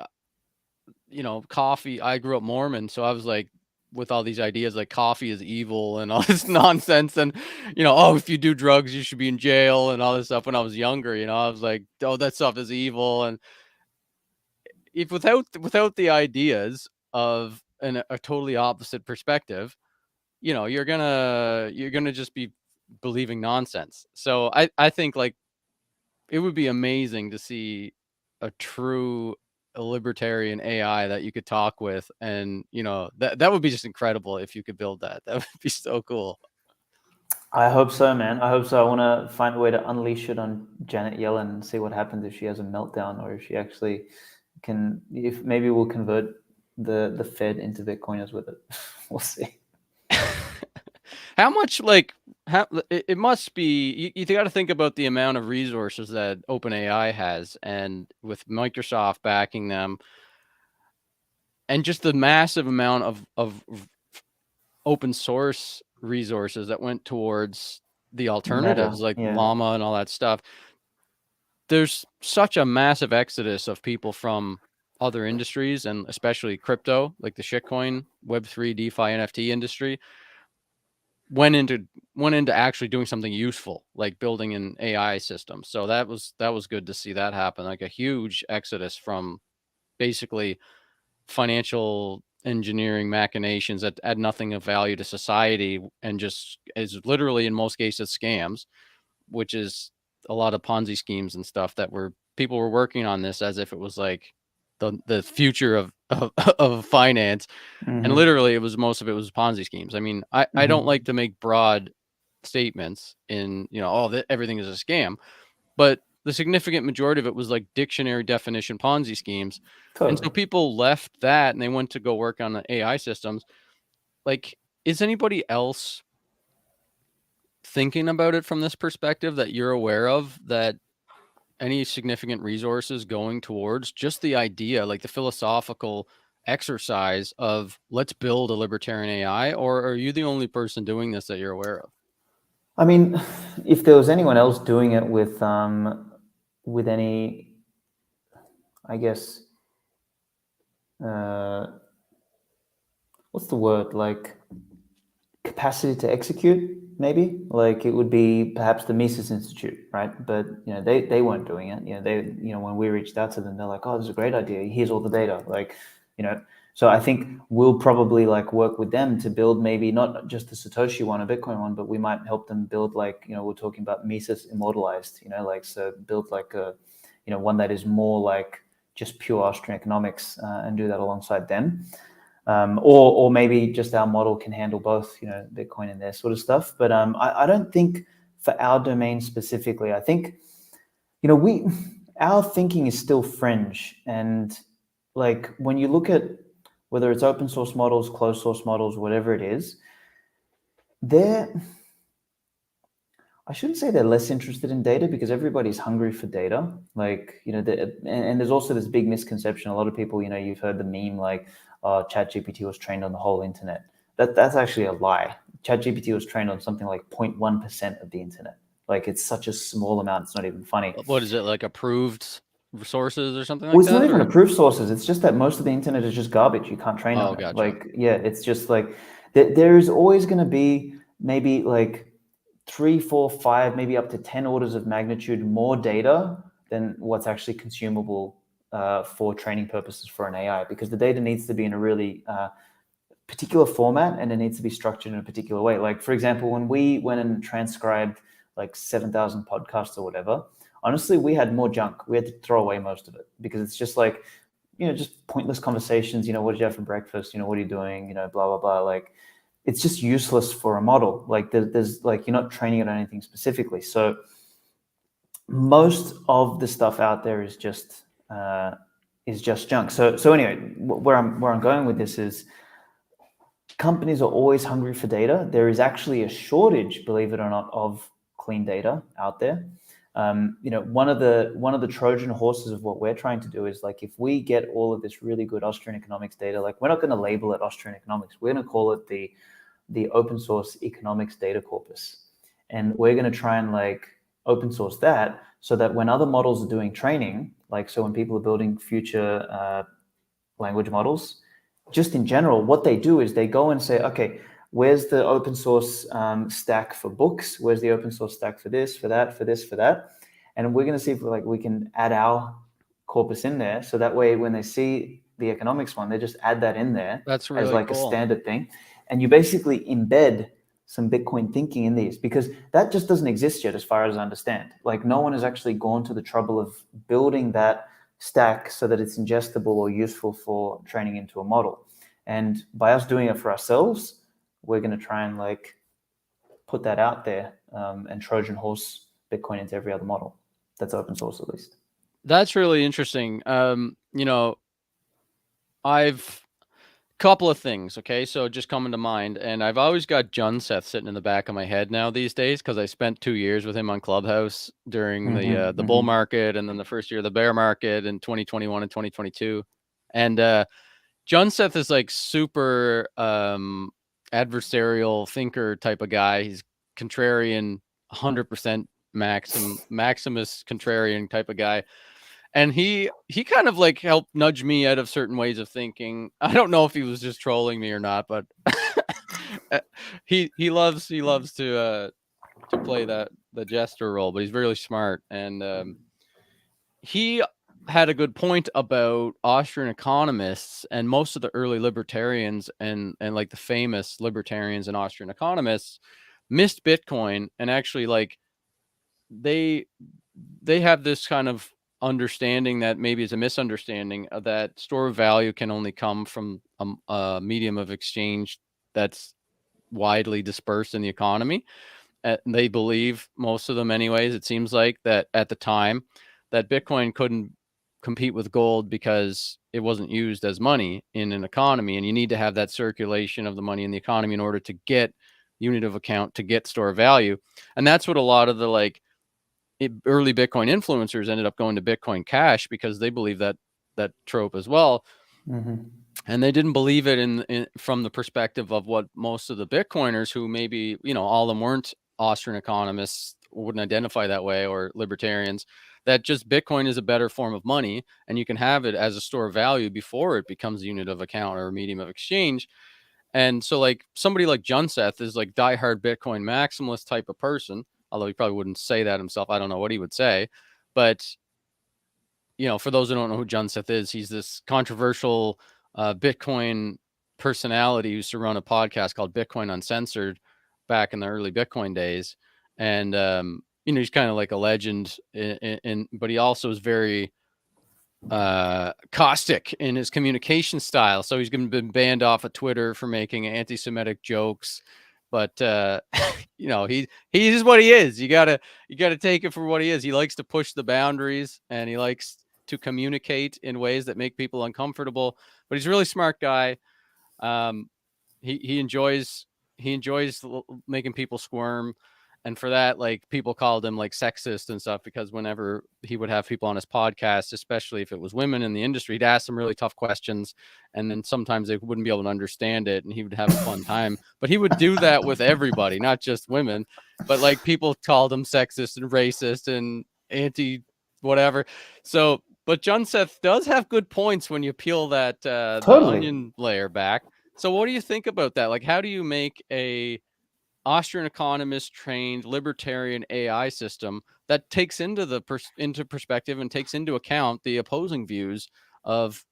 coffee. I grew up Mormon, so I was like with all these ideas like coffee is evil and all this nonsense, and oh, if you do drugs you should be in jail and all this stuff. When I was younger, I was like, oh, that stuff is evil. And if without the ideas of a totally opposite perspective, you're gonna just be believing nonsense. So I think like it would be amazing to see a true libertarian AI that you could talk with, and that would be just incredible if you could build that. That would be so cool. I hope so, man. I hope so. I want to find a way to unleash it on Janet Yellen and see what happens if she has a meltdown, or if she actually can. If maybe we'll convert the Fed into Bitcoiners with it. We'll see. How much like it must be you got to think about the amount of resources that OpenAI has, and with Microsoft backing them, and just the massive amount of open source resources that went towards the alternatives Meta, like yeah. Llama and all that stuff. There's such a massive exodus of people from other industries, and especially crypto, like the shitcoin, Web3, DeFi, NFT industry, went into actually doing something useful, like building an AI system. So that was good to see that happen, like a huge exodus from basically financial engineering machinations that add nothing of value to society and just is literally in most cases scams, which is a lot of Ponzi schemes and stuff that people were working on this as if it was like the future of finance. And Mm-hmm. literally most of it was Ponzi schemes. I mean, I don't like Mm-hmm. to make broad statements in, everything is a scam, but the significant majority of it was like dictionary definition Ponzi schemes. And Totally. so people left that and they went to go work on the AI systems. Like, is anybody else thinking about it from this perspective that you're aware of, that any significant resources going towards just the idea, like the philosophical exercise of let's build a libertarian AI? Or are you the only person doing this that you're aware of? I mean, if there was anyone else doing it with any, I guess, uh, what's the word, like capacity to execute, maybe, like it would be perhaps the Mises Institute, right? But they weren't doing it. When we reached out to them, they're like, oh, this is a great idea, here's all the data, like, so I think we'll probably like work with them to build maybe not just the Satoshi one, a Bitcoin one, but we might help them build, like, we're talking about Mises immortalized, like, so build like a one that is more like just pure Austrian economics, and do that alongside them. Or maybe just our model can handle both, Bitcoin and their sort of stuff. But I don't think for our domain specifically, I think, our thinking is still fringe. And like when you look at whether it's open source models, closed source models, whatever it is, they're, I shouldn't say they're less interested in data, because everybody's hungry for data. Like, and there's also this big misconception. A lot of people, you've heard the meme like, ChatGPT was trained on the whole internet. That's actually a lie. ChatGPT was trained on something like 0.1% of the internet. Like, it's such a small amount. It's not even funny. What is it, like approved sources or something Well, like it's not that, even or? approved sources. It's just that most of the internet is just garbage. You can't train Oh, on it. gotcha. Like, yeah, it's just like there is always going to be maybe like 3, 4, 5, maybe up to 10 orders of magnitude more data than what's actually consumable for training purposes for an AI, because the data needs to be in a really particular format, and it needs to be structured in a particular way. Like, for example, when we went and transcribed like 7,000 podcasts or whatever, honestly, we had more junk. We had to throw away most of it because it's just like, just pointless conversations. What did you have for breakfast? What are you doing? Blah, blah, blah. Like, it's just useless for a model. Like, there's like, you're not training it on anything specifically. So most of the stuff out there is just junk. So anyway, where I'm going with this is, companies are always hungry for data. There is actually a shortage, believe it or not, of clean data out there. One of the Trojan horses of what we're trying to do is, like, if we get all of this really good Austrian economics data, like, we're not going to label it Austrian economics. We're going to call it the open source economics data corpus, and we're going to try and like open source that, so that when other models are doing training, like, so when people are building future language models, just in general, what they do is they go and say, okay, where's the open source stack for books? Where's the open source stack for this, for that, for this, for that? And we're going to see if we can add our corpus in there. So that way, when they see the economics one, they just add that in there That's as really like a cool. standard thing. And you basically embed some Bitcoin thinking in these, because that just doesn't exist yet, as far as I understand. Like, no one has actually gone to the trouble of building that stack so that it's ingestible or useful for training into a model. And by us doing it for ourselves, we're going to try and like put that out there and Trojan horse Bitcoin into every other model that's open source, at least. That's really interesting. I've couple of things, okay? So just coming to mind, and I've always got Junseth sitting in the back of my head now these days, because I spent 2 years with him on Clubhouse during the bull market, and then the first year of the bear market in 2021 and 2022. And Junseth is like super adversarial thinker type of guy. He's contrarian, 100% Maximus contrarian type of guy. And he kind of like helped nudge me out of certain ways of thinking. I don't know if he was just trolling me or not, but he loves to play the jester role, but he's really smart. And he had a good point about Austrian economists, and most of the early libertarians and like the famous libertarians and Austrian economists missed Bitcoin, and actually like they have this kind of understanding that maybe is a misunderstanding, that store of value can only come from a medium of exchange that's widely dispersed in the economy. They believe, most of them anyways, it seems like, that at the time that Bitcoin couldn't compete with gold because it wasn't used as money in an economy, and you need to have that circulation of the money in the economy in order to get unit of account, to get store of value. And that's what a lot of the like early Bitcoin influencers ended up going to Bitcoin Cash, because they believe that trope as well. And they didn't believe it in from the perspective of what most of the Bitcoiners, who maybe, all of them weren't Austrian economists, wouldn't identify that way, or libertarians, that just Bitcoin is a better form of money, and you can have it as a store of value before it becomes a unit of account or a medium of exchange. And so like somebody like Junseth is like diehard Bitcoin maximalist type of person, although he probably wouldn't say that himself. I don't know what he would say. But, for those who don't know who Junseth is, he's this controversial Bitcoin personality who used to run a podcast called Bitcoin Uncensored back in the early Bitcoin days. And, he's kind of like a legend, but he also is very caustic in his communication style. So he's been banned off of Twitter for making anti-Semitic jokes. But he is what he is. You gotta take it for what he is. He likes to push the boundaries, and he likes to communicate in ways that make people uncomfortable. But he's a really smart guy. He enjoys making people squirm. And for that, like, people called him like sexist and stuff, because whenever he would have people on his podcast, especially if it was women in the industry, he'd ask them really tough questions, and then sometimes they wouldn't be able to understand it, and he would have a fun time. But he would do that with everybody, not just women. But like, people called him sexist and racist and anti whatever. So But Junseth does have good points when you peel that the Totally. onion layer back. So what do you think about that? Like, how do you make a Austrian economist trained libertarian AI system that takes into perspective and takes into account the opposing views of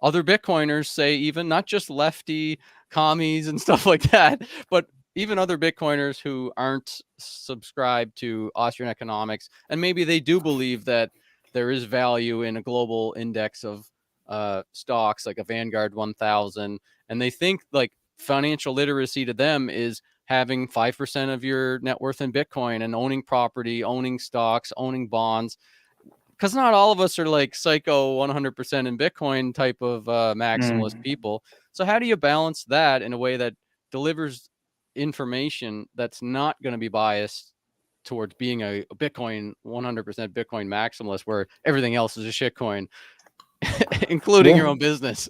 other Bitcoiners, say, even not just lefty commies and stuff like that, but even other Bitcoiners who aren't subscribed to Austrian economics, and maybe they do believe that there is value in a global index of stocks like a Vanguard 1000, and they think like financial literacy to them is having 5% of your net worth in Bitcoin and owning property, owning stocks, owning bonds. Because not all of us are like psycho 100% in Bitcoin type of maximalist Mm. people. So how do you balance that in a way that delivers information that's not going to be biased towards being a Bitcoin 100% Bitcoin maximalist, where everything else is a shitcoin, including your Yeah. own business?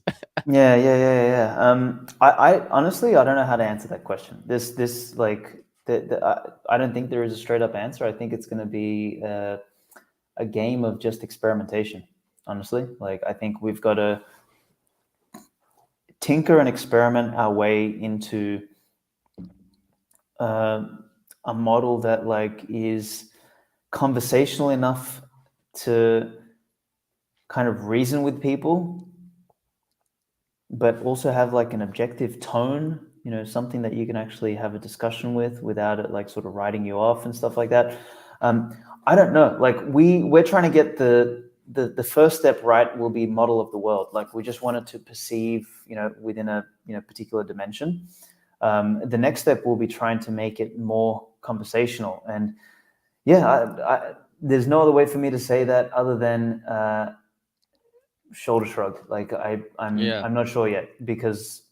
I honestly, I don't know how to answer that question. This like I don't think there is a straight up answer. I think it's going to be a game of just experimentation. Honestly, like I think we've got to tinker and experiment our way into uh, a model that like is conversational enough to kind of reason with people, but also have like an objective tone, you know, something that you can actually have a discussion with without it like sort of writing you off and stuff like that. I don't know, like we're trying to get the first step right will be model of the world. Like we just wanted to perceive, you know, within a, you know, particular dimension. The next step will be trying to make it more conversational. And yeah, there's no other way for me to say that other than shoulder shrug. Like Yeah. I'm not sure yet, because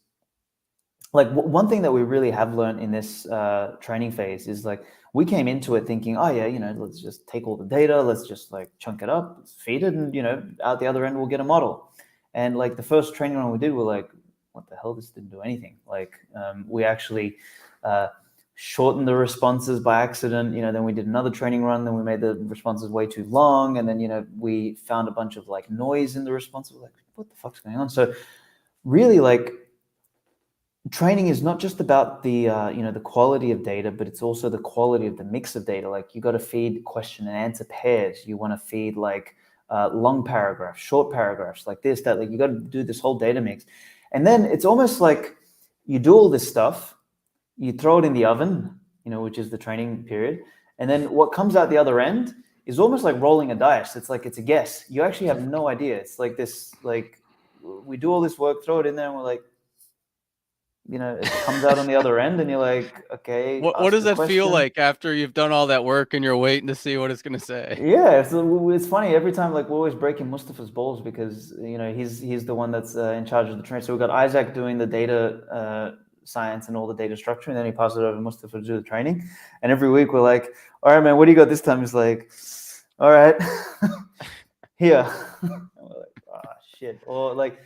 like one thing that we really have learned in this training phase is like we came into it thinking, oh yeah, you know, let's just take all the data, let's just like chunk it up, let's feed it, and you know, out the other end we'll get a model. And like the first training run we did, we're like, what the hell? This didn't do anything. Like we actually uh, shortened the responses by accident. You know, then we did another training run, then we made the responses way too long, and then you know we found a bunch of like noise in the responses. We're like, what the fuck's going on? So really, like training is not just about the you know, the quality of data, but it's also the quality of the mix of data. Like you got to feed question and answer pairs. You want to feed like long paragraphs, short paragraphs, like this, that. Like you got to do this whole data mix, and then it's almost like you do all this stuff, you throw it in the oven, you know, which is the training period, and then what comes out the other end is almost like rolling a dice. It's like it's a guess. You actually have no idea. It's like this, like we do all this work, throw it in there, and we're like, you know, it comes out on the other end and you're like, okay, What ask does the that feel question. like after you've done all that work and you're waiting to see what it's going to say? Yeah, so it's funny every time. Like we're always breaking Mustafa's balls because you know he's the one that's in charge of the train. So we've got Isaac doing the data science and all the data structure, and then he passes it over to Mustafa to do the training. And every week we're like, all right, man, what do you got this time? He's like, all right, here. And we're like, oh shit. Or like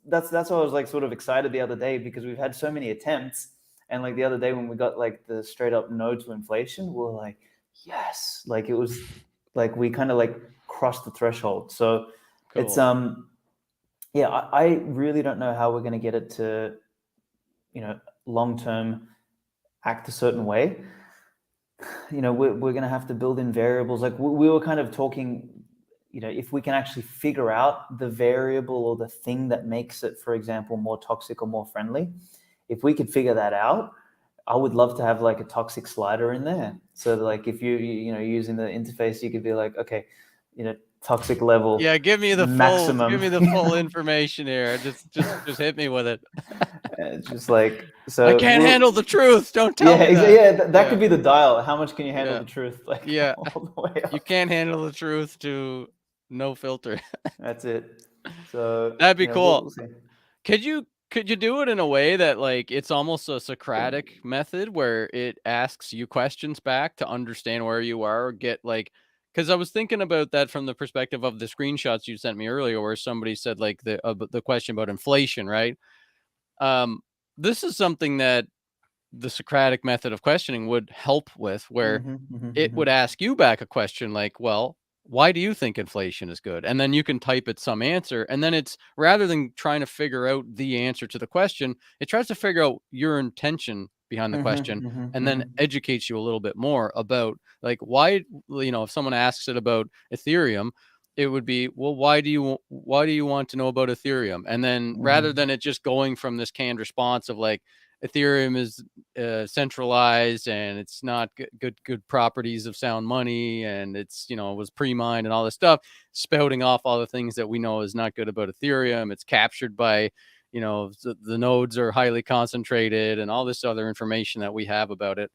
that's why I was like sort of excited the other day, because we've had so many attempts, and like the other day when we got like the straight up no to inflation, we're like, yes, like it was like we kind of like crossed the threshold. So it's Cool. yeah, I really don't know how we're going to get it to, you know, long term act a certain way. You know, we're going to have to build in variables. Like we were kind of talking, you know, if we can actually figure out the variable or the thing that makes it, for example, more toxic or more friendly, if we could figure that out, I would love to have like a toxic slider in there. So that, like if you know, using the interface, you could be like, okay, you know, toxic level Yeah, give me maximum. the full information here. Just hit me with it. It's just like, I so can't handle the truth. Don't tell yeah, me that. yeah, that could Yeah. be the dial. How much can you handle Yeah. the truth? Like Yeah. all the way You up. can't handle the truth to no filter. That's it. So That'd be you know, we'll cool. see. Could you do it in a way that like it's almost a Socratic method where it asks you questions back to understand where you are, or get like, because I was thinking about that from the perspective of the screenshots you sent me earlier, where somebody said like the question about inflation, right? Um, this is something that the Socratic method of questioning would help with, where Mm-hmm, mm-hmm, it mm-hmm. would ask you back a question like, well, why do you think inflation is good? And then you can type it some answer. And then it's, rather than trying to figure out the answer to the question, it tries to figure out your intention behind the question, and then educates you a little bit more about, like, why, if someone asks it about Ethereum, it would be, well, why do you want to know about Ethereum? And then, rather than it just going from this canned response of like, Ethereum is centralized and it's not good properties of sound money, and it's, was pre-mined and all this stuff, spouting off all the things that we know is not good about Ethereum. It's captured by, the nodes are highly concentrated and all this other information that we have about it.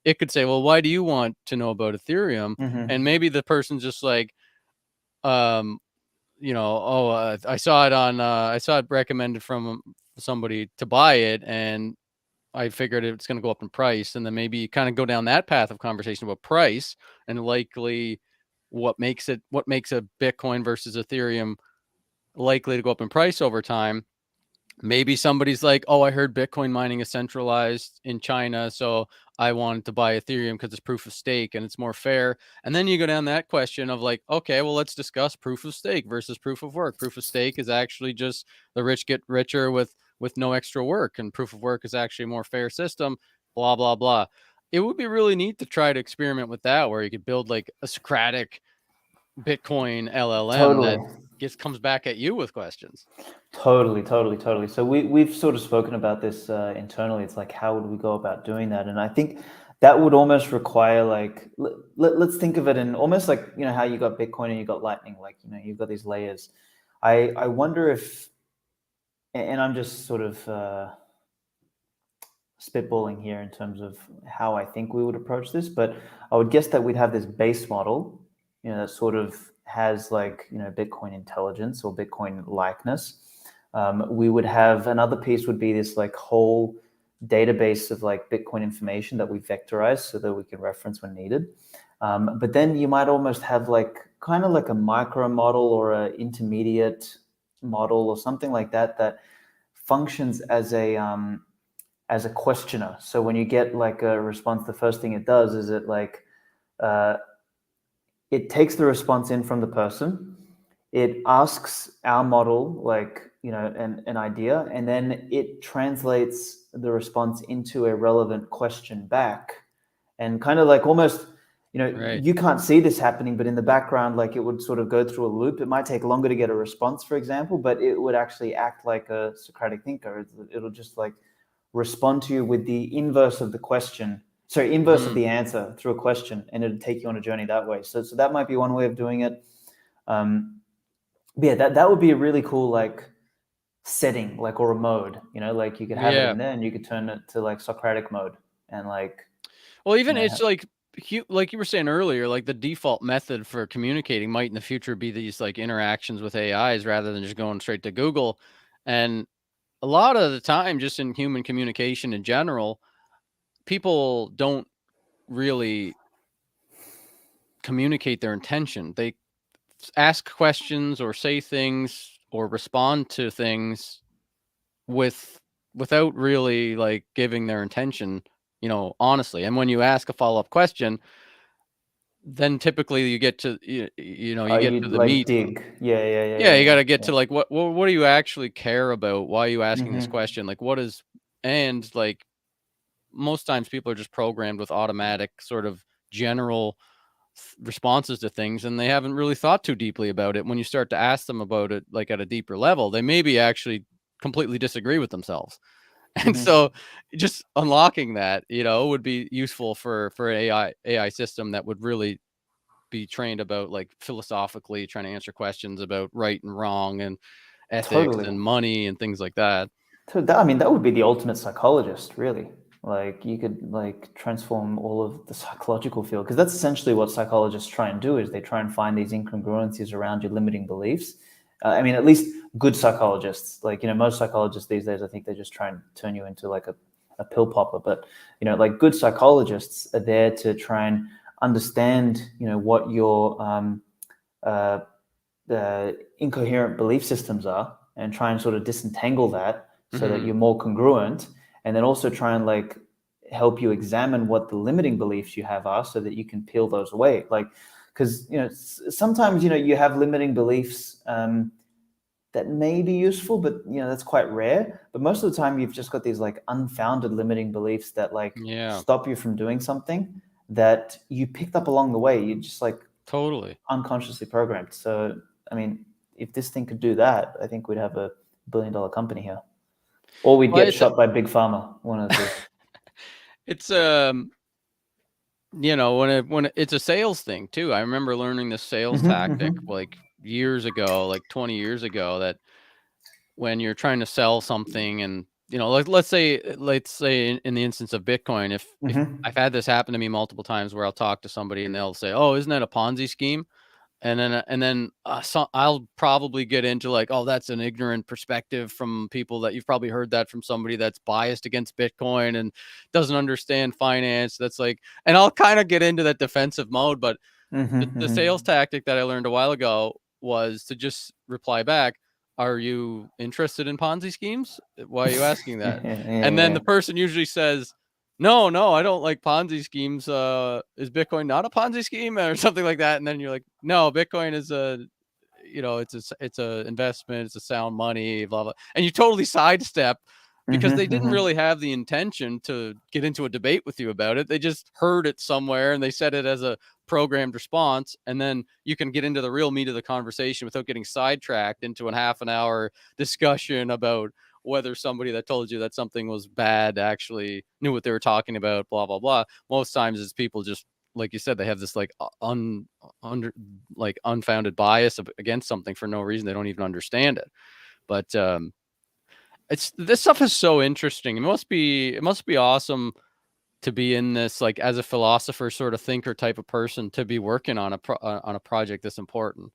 It could say, well, why do you want to know about Ethereum? And maybe the person's just like, I saw it recommended from somebody to buy it, and I figured it's going to go up in price. And then maybe you kind of go down that path of conversation about price, and likely what makes a Bitcoin versus Ethereum likely to go up in price over time. Maybe somebody's like, oh, I heard Bitcoin mining is centralized in China, so I wanted to buy Ethereum because it's proof of stake and it's more fair. And then you go down that question of like, okay, well, let's discuss proof of stake versus proof of work. Proof of stake is actually just the rich get richer with no extra work, and proof of work is actually a more fair system, blah, blah, blah. It would be really neat to try to experiment with that, where you could build like a Socratic Bitcoin LLM that Totally. comes back at you with questions. Totally. So we've sort of spoken about this internally. It's like, how would we go about doing that? And I think that would almost require, like, let's think of it in almost like, how you got Bitcoin and you got Lightning, like, you've got these layers. I wonder if, and I'm just sort of spitballing here in terms of how I think we would approach this, but I would guess that we'd have this base model, that sort of has, like, Bitcoin intelligence or Bitcoin likeness. We would have another piece would be this like whole database of like Bitcoin information that we vectorize so that we can reference when needed. But then you might almost have like kind of like a micro model or an intermediate model or something like that that functions as a questioner. So when you get like a response, the first thing it does is it like it takes the response in from the person. It asks our model like, an idea, and then it translates the response into a relevant question back, and kind of like almost, Right. you can't see this happening, but in the background, like, it would sort of go through a loop. It might take longer to get a response, for example, but it would actually act like a Socratic thinker. It'll just like respond to you with the inverse of the question, inverse of the answer through a question, and it'll take you on a journey that way. So that might be one way of doing it. But yeah, that would be a really cool like setting, like, or a mode, like you could have it in there and you could turn it to like Socratic mode, and like, well, even it's like you were saying earlier, like the default method for communicating might in the future be these like interactions with AIs rather than just going straight to Google. And a lot of the time, just in human communication in general, people don't really communicate their intention. They ask questions or say things or respond to things without really like giving their intention, honestly. And when you ask a follow-up question, then typically you get to, you get you to the like meat. dig. Yeah, you got to get Yeah. to like, what do you actually care about? Why are you asking this question? Like, what is, and like most times people are just programmed with automatic sort of general responses to things, and they haven't really thought too deeply about it. When you start to ask them about it, like at a deeper level, they maybe actually completely disagree with themselves. And so just unlocking that, would be useful for an AI system that would really be trained about like philosophically trying to answer questions about right and wrong and ethics Totally. and money and things like that. So that, I mean, that would be the ultimate psychologist, really. Like, you could like transform all of the psychological field, because that's essentially what psychologists try and do, is they try and find these incongruencies around your limiting beliefs. I mean, at least good psychologists, like, most psychologists these days, I think they just try and turn you into like a pill popper. But, like, good psychologists are there to try and understand, what your incoherent belief systems are, and try and sort of disentangle that so that you're more congruent, and then also try and help you examine what the limiting beliefs you have are so that you can peel those away. Like, because sometimes you have limiting beliefs that may be useful, but that's quite rare. But most of the time, you've just got these like unfounded limiting beliefs that like Yeah, stop you from doing something that you picked up along the way. You just like totally. unconsciously programmed. So I mean, if this thing could do that, I think we'd have a billion-dollar company here, or we'd Well, get shot by Big Pharma. One of the two. it's it's a sales thing too. I remember learning this sales tactic like years ago, like 20 years ago, that when you're trying to sell something, and like let's say in the instance of Bitcoin, if I've had this happen to me multiple times where I'll talk to somebody and they'll say, "Oh, isn't that a Ponzi scheme?" And then I'll probably get into like, "Oh, that's an ignorant perspective from people that you've probably heard that from somebody that's biased against Bitcoin and doesn't understand finance." That's like, and I'll kind of get into that defensive mode. But the sales tactic that I learned a while ago was to just reply back, "Are you interested in Ponzi schemes? Why are you asking that?" And then Yeah. the person usually says, "No, no, I don't like Ponzi schemes. Is Bitcoin not a Ponzi scheme?" Or something like that. And then you're like, "No, Bitcoin is it's a investment. It's a sound money, blah, blah." And you totally sidestep because they didn't really have the intention to get into a debate with you about it. They just heard it somewhere and they said it as a programmed response. And then you can get into the real meat of the conversation without getting sidetracked into a half an hour discussion about whether somebody that told you that something was bad actually knew what they were talking about, blah, blah, blah. Most times it's people just, like you said, they have this like unfounded bias against something for no reason. They don't even understand it. But it's this stuff is so interesting. It must be awesome to be in this, like, as a philosopher, sort of thinker type of person, to be working on a project this important.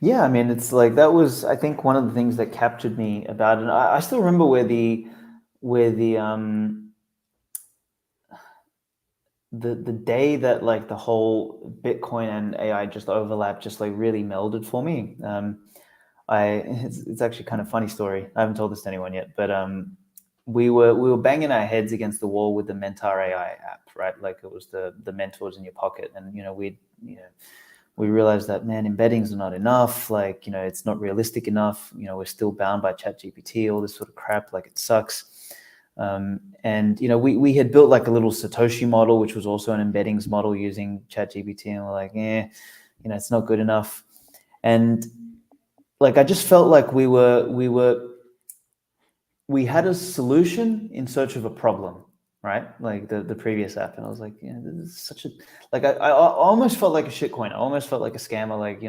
Yeah, I mean, it's like that was, I think, one of the things that captured me about it. I still remember where the day that like the whole Bitcoin and AI just overlap, just like really melded for me. It's actually kind of funny story. I haven't told this to anyone yet, but we were banging our heads against the wall with the Mentor AI app, right? Like it was the mentors in your pocket, and we realized that, man, embeddings are not enough. Like it's not realistic enough. We're still bound by ChatGPT, all this sort of crap. Like it sucks. And we had built like a little Satoshi model, which was also an embeddings model using ChatGPT, and we're like, it's not good enough. And like I just felt like we had a solution in search of a problem, right? Like the previous app, and I was like, this is such a like I almost felt like a shitcoin. I almost felt like a scammer. Like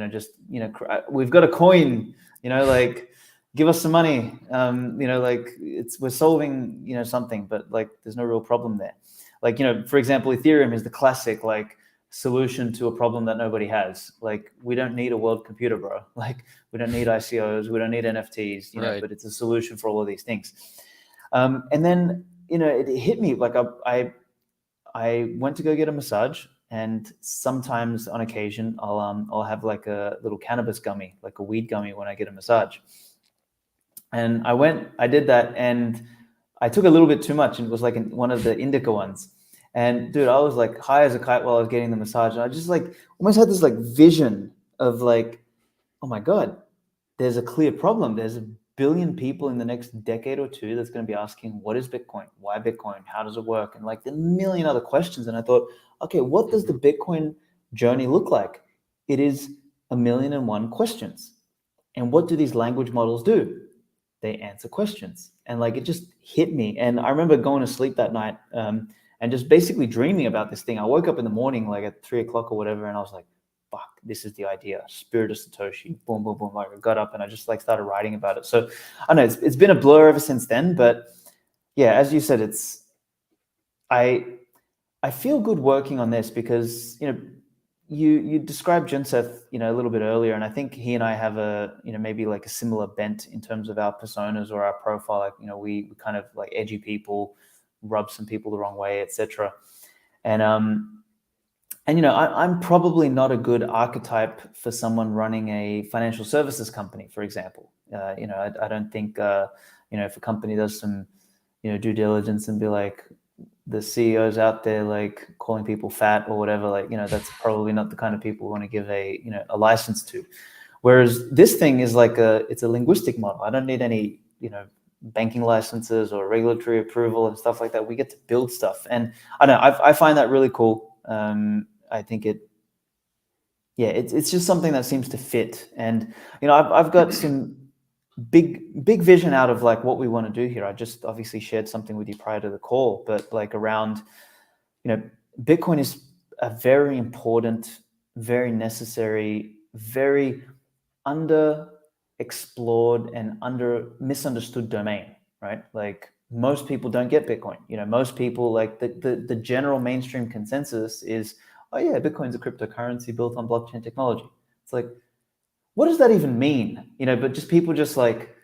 we've got a coin, like give us some money. Like we're solving something, but like there's no real problem there. Like for example, Ethereum is the classic like solution to a problem that nobody has. Like we don't need a world computer, bro. Like we don't need ICOs, we don't need NFTs, Right. but it's a solution for all of these things. And then it hit me like I went to go get a massage, and sometimes on occasion I'll have like a little cannabis gummy, like a weed gummy, when I get a massage. And I did that, and I took a little bit too much, and it was like one of the indica ones. And dude, I was like high as a kite while I was getting the massage, and I just like almost had this like vision of like, oh my God, there's a clear problem. There's a billion people in the next decade or two that's going to be asking, what is Bitcoin? Why Bitcoin? How does it work? And like the million other questions. And I thought, okay, what does the Bitcoin journey look like? It is 1,000,001 questions. And what do these language models do? They answer questions. And like it just hit me. And I remember going to sleep that night and just basically dreaming about this thing. I woke up in the morning, like at 3 o'clock or whatever, and I was like, fuck, this is the idea. Spirit of Satoshi, boom, boom, boom. Like I got up and I just like started writing about it. So I know it's been a blur ever since then, but yeah, as you said, I I feel good working on this because you described Jinseth a little bit earlier, and I think he and I have a maybe like a similar bent in terms of our personas or our profile. Like we kind of like edgy people, rub some people the wrong way, etc. And I'm probably not a good archetype for someone running a financial services company, for example. I don't think if a company does some due diligence and be like, the CEOs out there like calling people fat or whatever, like, that's probably not the kind of people we want to give a license to. Whereas this thing is like it's a linguistic model. I don't need any, banking licenses or regulatory approval and stuff like that. We get to build stuff. And I don't know, I find that really cool. I think it's just something that seems to fit. And, I've got some big vision out of like what we want to do here. I just obviously shared something with you prior to the call, but like around, Bitcoin is a very important, very necessary, very underexplored and misunderstood domain, right? Like most people don't get Bitcoin. Most people, like the general mainstream consensus is, oh yeah, Bitcoin's a cryptocurrency built on blockchain technology. It's like, what does that even mean? But just people just like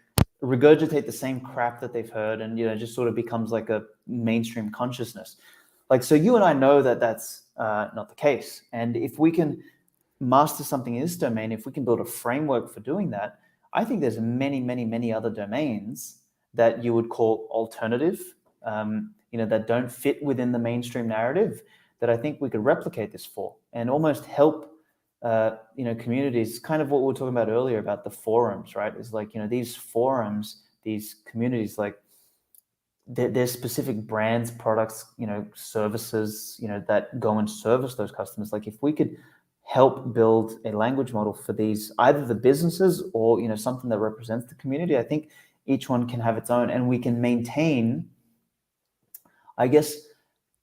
regurgitate the same crap that they've heard, and just sort of becomes like a mainstream consciousness. Like, so you and I know that that's not the case. And if we can master something in this domain, if we can build a framework for doing that, I think there's many, many, many other domains that you would call alternative, that don't fit within the mainstream narrative, that I think we could replicate this for and almost help, communities. Kind of what we were talking about earlier about the forums, right? Is like, these forums, these communities, like there's specific brands, products, services, that go and service those customers. Like if we could help build a language model for these, either the businesses or something that represents the community, I think each one can have its own, and we can maintain, I guess,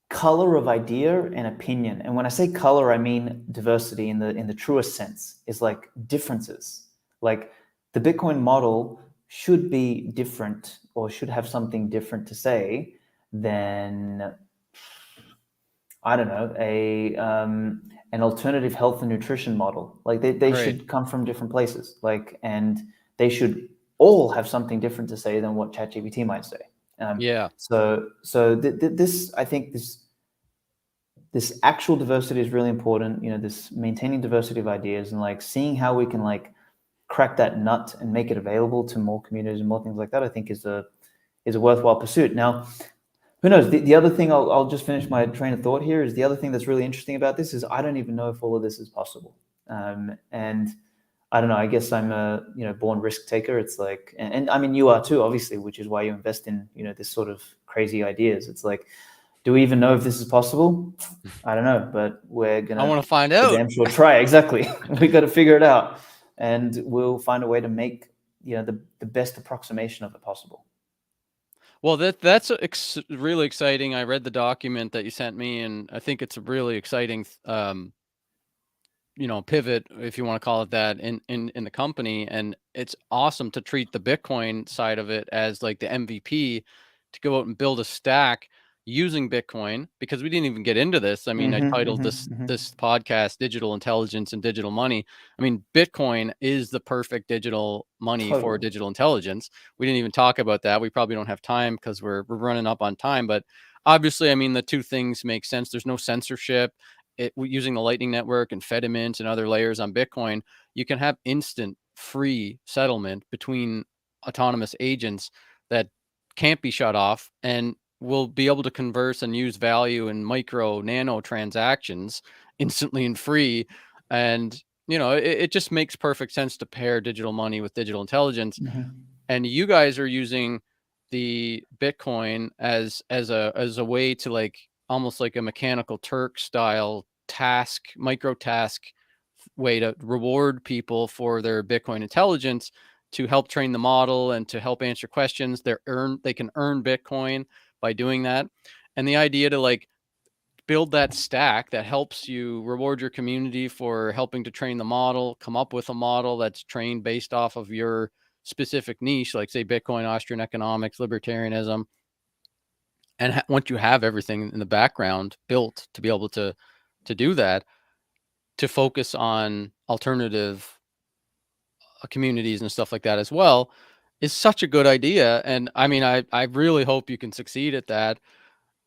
color of idea and opinion. And when I say color, I mean diversity in the truest sense. Is like differences. Like the Bitcoin model should be different, or should have something different to say than, I don't know, an alternative health and nutrition model. Like they Right. should come from different places. Like, and they should all have something different to say than what ChatGPT might say. Yeah. This, I think this actual diversity is really important. This maintaining diversity of ideas and like seeing how we can like crack that nut and make it available to more communities and more things like that, I think is a worthwhile pursuit. Now, who knows? The other thing, I'll just finish my train of thought here, is the other thing that's really interesting about this is I don't even know if all of this is possible. And I don't know, I guess I'm a born risk taker. It's like, and I mean you are too, obviously, which is why you invest in this sort of crazy ideas. It's like, do we even know if this is possible? I don't know, but we're I gonna want to find for out. damn sure try. Exactly. We got to figure it out, and we'll find a way to make the best approximation of it possible. Well, that's really exciting. I read the document that you sent me, and I think it's a really exciting, pivot, if you want to call it that, in the company. And it's awesome to treat the Bitcoin side of it as like the MVP, to go out and build a stack using Bitcoin, because we didn't even get into this. I mean, I titled this podcast Digital Intelligence and Digital Money. I mean, Bitcoin is the perfect digital money for Totally. digital intelligence. We didn't even talk about that. We probably don't have time because we're running up on time, but obviously, I mean, the two things make sense. There's no censorship. Using the Lightning Network and Fedimint and other layers on Bitcoin, you can have instant free settlement between autonomous agents that can't be shut off, and will be able to converse and use value in micro nano transactions instantly and free. And it just makes perfect sense to pair digital money with digital intelligence. Mhm. And you guys are using the Bitcoin as a way to, like, almost like a Mechanical Turk style micro task way to reward people for their Bitcoin intelligence, to help train the model and to help answer questions. They can earn Bitcoin by doing that. And the idea to, like, build that stack that helps you reward your community for helping to train the model, come up with a model that's trained based off of your specific niche, like say Bitcoin, Austrian economics, libertarianism. And once you have everything in the background built to be able to do that, to focus on alternative communities and stuff like that as well, is such a good idea. And I mean, I really hope you can succeed at that.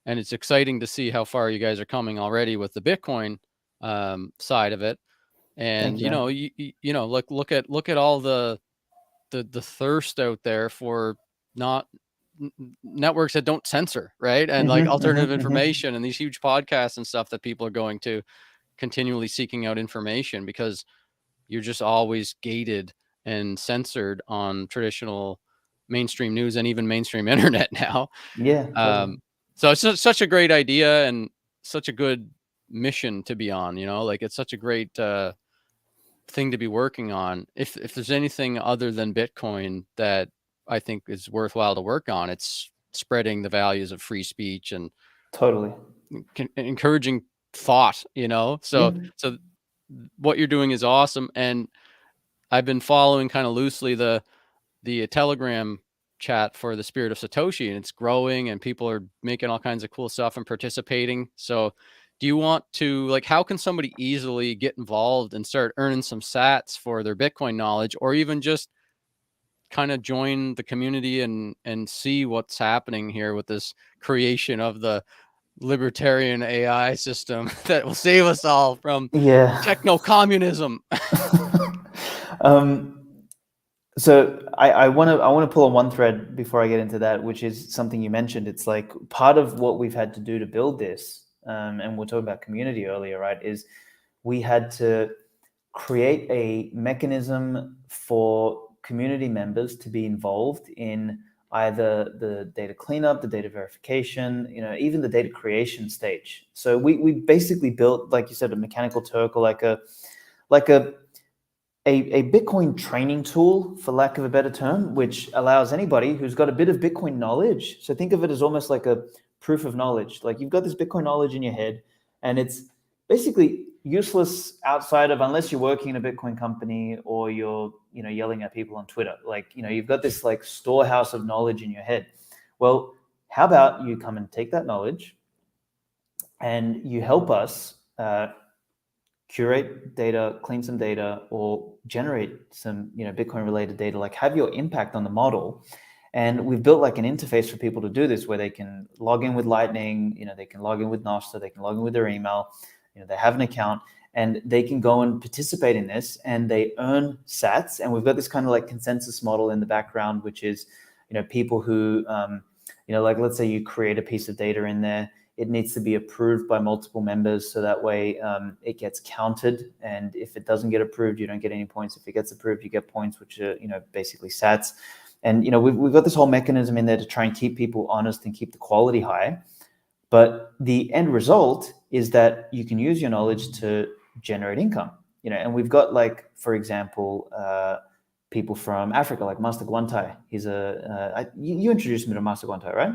And it's exciting to see how far you guys are coming already with the Bitcoin side of it. Thank And you, man. look at all the thirst out there for not networks that don't censor, right? And like alternative information and these huge podcasts and stuff that people are going to continually seeking out information, because you're just always gated and censored on traditional mainstream news and even mainstream internet now. Yeah, totally. So it's such a great idea and such a good mission to be on, like it's such a great thing to be working on. If there's anything other than Bitcoin that I think is worthwhile to work on, it's spreading the values of free speech and Totally. encouraging thought, Yeah. so what you're doing is awesome. And I've been following kind of loosely the Telegram chat for the Spirit of Satoshi, and it's growing and people are making all kinds of cool stuff and participating. So do you want to, like, how can somebody easily get involved and start earning some sats for their Bitcoin knowledge, or even just kind of join the community and see what's happening here with this creation of the libertarian AI system that will save us all from Yeah. techno-communism? um, so I want to pull on one thread before I get into that, which is something you mentioned. It's like part of what we've had to do to build this, and we're talking about community earlier, right? Is we had to create a mechanism for community members to be involved in either the data cleanup, the data verification, even the data creation stage. So we basically built, like you said, a mechanical Turk, or like a Bitcoin training tool, for lack of a better term, which allows anybody who's got a bit of Bitcoin knowledge. So think of it as almost like a proof of knowledge. Like you've got this Bitcoin knowledge in your head, and it's basically useless outside of, unless you're working in a Bitcoin company or you're, yelling at people on Twitter. Like, you've got this like storehouse of knowledge in your head. Well, how about you come and take that knowledge and you help us curate data, clean some data, or generate some, Bitcoin related data, like have your impact on the model. And we've built like an interface for people to do this, where they can log in with Lightning, they can log in with Nostr, they can log in with their email, they have an account, and they can go and participate in this, and they earn sats. And we've got this kind of like consensus model in the background, which is, people who, like let's say you create a piece of data in there, it needs to be approved by multiple members, so that way it gets counted. And if it doesn't get approved, you don't get any points. If it gets approved, you get points, which are, basically sats. And, we've got this whole mechanism in there to try and keep people honest and keep the quality high. But the end result is that you can use your knowledge to generate income, and we've got, like, for example, people from Africa, like Master Guantai. He's you introduced me to Master Guantai, right?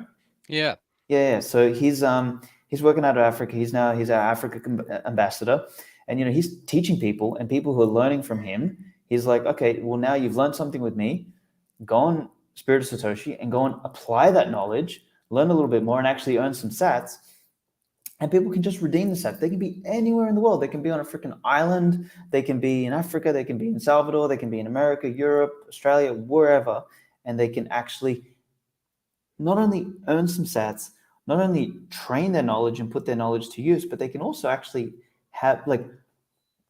Yeah. Yeah. So he's working out of Africa. He's our Africa ambassador, and he's teaching people, and people who are learning from him. He's like, okay, well, now you've learned something with me. Go on Spirit of Satoshi and go and apply that knowledge, learn a little bit more, and actually earn some sats. And people can just redeem the sats. They can be anywhere in the world. They can be on a freaking island. They can be in Africa. They can be in Salvador. They can be in America, Europe, Australia, wherever, and they can actually not only earn some sats, not only train their knowledge and put their knowledge to use, but they can also actually have, like,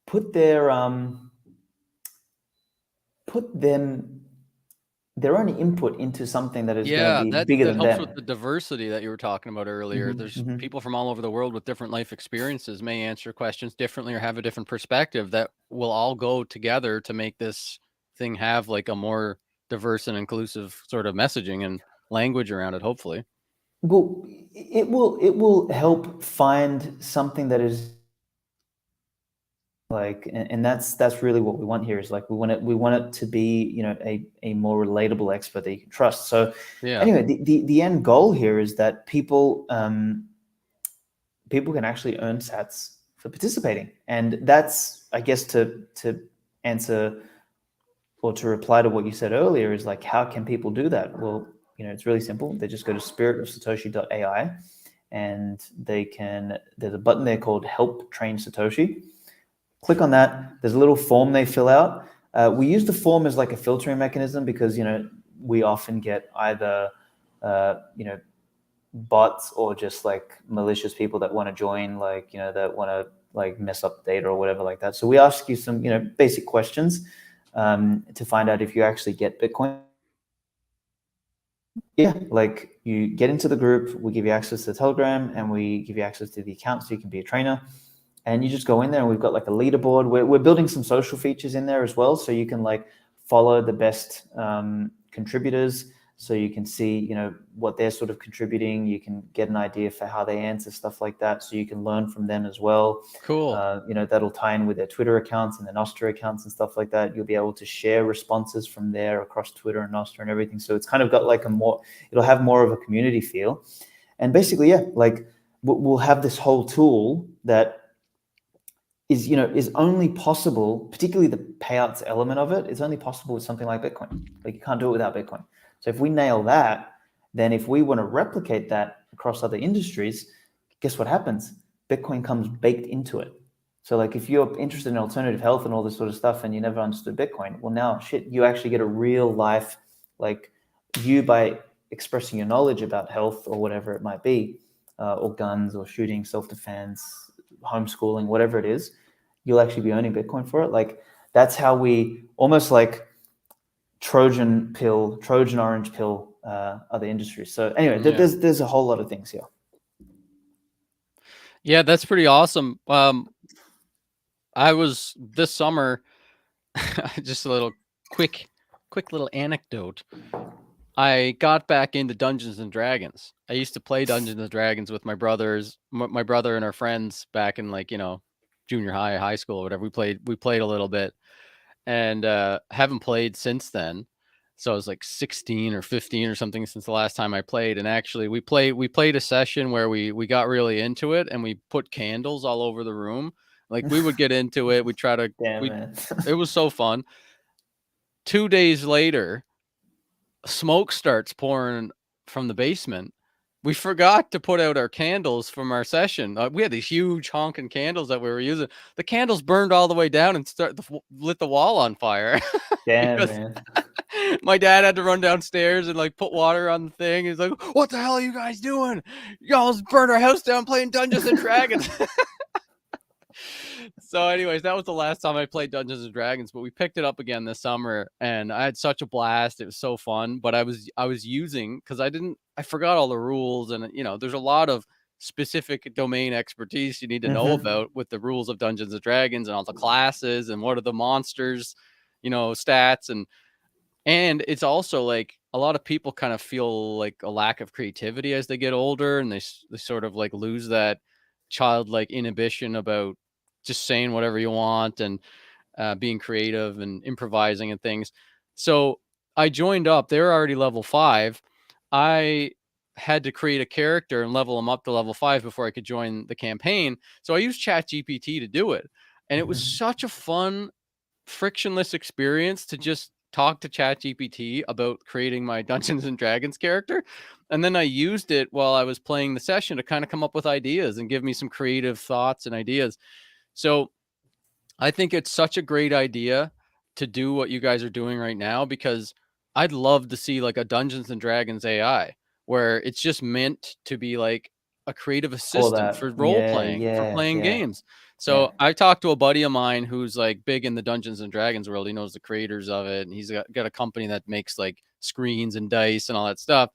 put their own input into something that is going to Yeah, be that bigger that than helps with them. the diversity that you were talking about earlier. There's people from all over the world with different life experiences may answer questions differently or have a different perspective that will all go together to make this thing have like a more diverse and inclusive sort of messaging and language around it, hopefully. Well, it will help find something that is like, and that's really what we want here, is like we want it to be, a more relatable expert that you can trust. So Yeah. anyway, the end goal here is that people can actually earn sats for participating. And that's, I guess, to answer or to reply to what you said earlier, is like, how can people do that? Well, it's really simple. They just go to spiritofsatoshi.ai, and there's a button there called Help Train Satoshi. Click on that. There's a little form they fill out. We use the form as like a filtering mechanism, because we often get either bots or just like malicious people that want to join, like that want to like mess up data or whatever like that. So we ask you some basic questions to find out if you actually get Bitcoin. Yeah, like you get into the group, we give you access to the Telegram, and we give you access to the account so you can be a trainer. And you just go in there, and we've got like a leaderboard. We're building some social features in there as well, so you can like follow the best contributors, so you can see, you know, what they're sort of contributing. You can get an idea for how they answer stuff like that, so you can learn from them as well. Cool. You know, that'll tie in with their Twitter accounts and their Nostra accounts and stuff like that. You'll be able to share responses from there across Twitter and Nostra and everything. So it's kind of got like a more, it'll have more of a community feel. And basically, yeah, like we'll have this whole tool that is, you know, is only possible, particularly the payouts element of it is only possible with something like Bitcoin. Like you can't do it without Bitcoin. So if we nail that, then if we want to replicate that across other industries, guess what happens? Bitcoin comes baked into it. So like if you're interested in alternative health and all this sort of stuff and you never understood Bitcoin, well now shit, you actually get a real life, like you by expressing your knowledge about health or whatever it might be, or guns or shooting, self-defense, homeschooling, whatever it is, you'll actually be earning Bitcoin for it. Like that's how we almost like Trojan orange pill other industries. So anyway, Yeah. there's a whole lot of things here. Yeah, that's pretty awesome. I was this summer, just a little quick, quick little anecdote. I got back into Dungeons and Dragons. I used to play Dungeons and Dragons with my brothers, my brother and our friends back in like, junior high, high school, or whatever. We played a little bit, and haven't played since then. So I was like 16 or 15 or something since the last time I played. And actually we played a session where we got really into it and we put candles all over the room. Like we would get into it, we try to Damn we man. it was so fun. 2 days later, smoke starts pouring from the basement. We forgot to put out our candles from our session. We had these huge honking candles that we were using. The candles burned all the way down and lit the wall on fire. Damn Because man. my dad had to run downstairs and like put water on the thing. He's like, "What the hell are you guys doing? You almost burned our house down playing Dungeons and Dragons." So, anyways, that was the last time I played Dungeons and Dragons, but we picked it up again this summer, and I had such a blast. It was so fun, but I was using because I forgot all the rules, and there's a lot of specific domain expertise you need to know Mm-hmm. about with the rules of Dungeons and Dragons and all the classes and what are the monsters, stats, and it's also like a lot of people kind of feel like a lack of creativity as they get older, and they sort of like lose that childlike inhibition about just saying whatever you want and being creative and improvising and things. So I joined up. They're already level 5. I had to create a character and level them up to level 5 before I could join the campaign. So I used ChatGPT to do it. And it was Mm-hmm. such a fun, frictionless experience to just talk to ChatGPT about creating my Dungeons and Dragons character. And then I used it while I was playing the session to kind of come up with ideas and give me some creative thoughts and ideas. So I think it's such a great idea to do what you guys are doing right now, because I'd love to see like a Dungeons and Dragons AI where it's just meant to be like a creative For assistant that. for role Yeah, playing, for yeah, playing yeah, games. yeah. So I talked to a buddy of mine who's like big in the Dungeons and Dragons world. He knows the creators of it, and he's got a company that makes like screens and dice and all that stuff.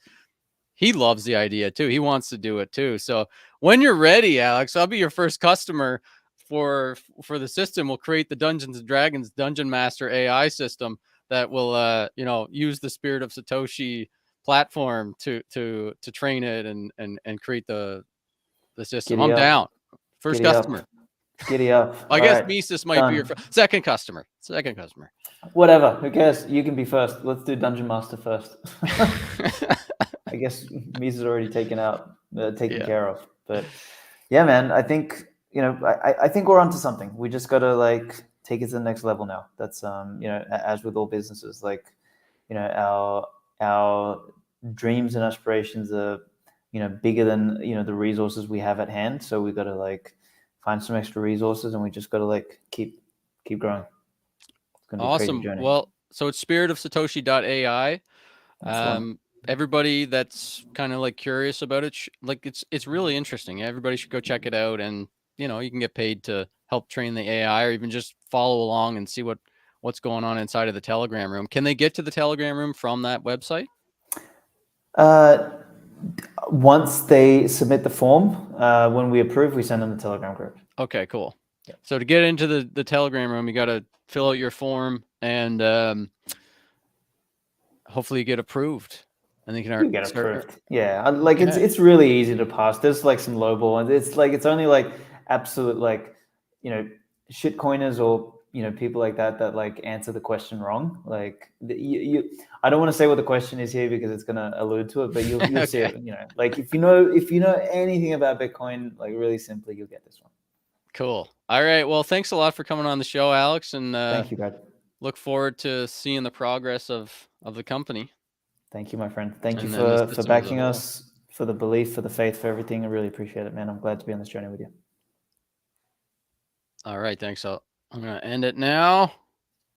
He loves the idea too. He wants to do it too. So when you're ready, Aleks, I'll be your first customer for the system. We'll create the Dungeons and Dragons Dungeon Master AI system that will use the Spirit of Satoshi platform to train it and create the system. Giddy I'm up. down. First Giddy up. customer. Giddy up. I All guess right. Mises might be your Done. second customer. Second customer. Whatever. Who cares? You can be first. Let's do Dungeon Master first. I guess Misa's already taken Yeah. care of. But yeah, man, I think I think we're onto something. We just got to like take it to the next level now. That's as with all businesses, like our dreams and aspirations are bigger than the resources we have at hand. So we got to like find some extra resources, and we just got to like keep growing. It's gonna be a crazy Awesome. journey. Well, so it's spiritofsatoshi.ai. That's the one. Everybody that's kind of like curious about it, like it's really interesting. Everybody should go check it out, and you can get paid to help train the AI, or even just follow along and see what's going on inside of the Telegram room. Can they get to the Telegram room from that website? Uh, Once they submit the form, when we approve, we send them the Telegram group. Okay, cool. Yeah. So to get into the Telegram room, you got to fill out your form and hopefully you get approved. And they can You get start. approved. Yeah, like Okay. it's really easy to pass. There's like some lowball ones. It's only like absolute like you know shit coiners or people like that like answer the question wrong. Like I don't want to say what the question is here because it's gonna allude to it, but you'll see Okay. it. Like if you know anything about Bitcoin, like really simply, you'll get this one. Cool. All right. Well, thanks a lot for coming on the show, Alex, and Thank you, Brad. look forward to seeing the progress of the company Thank you, my friend. Thank you and the for system as a backing whole. us, for the belief, for the faith, for everything. I really appreciate it, man. I'm glad to be on this journey with you. All right. Thanks. I'm going to end it now.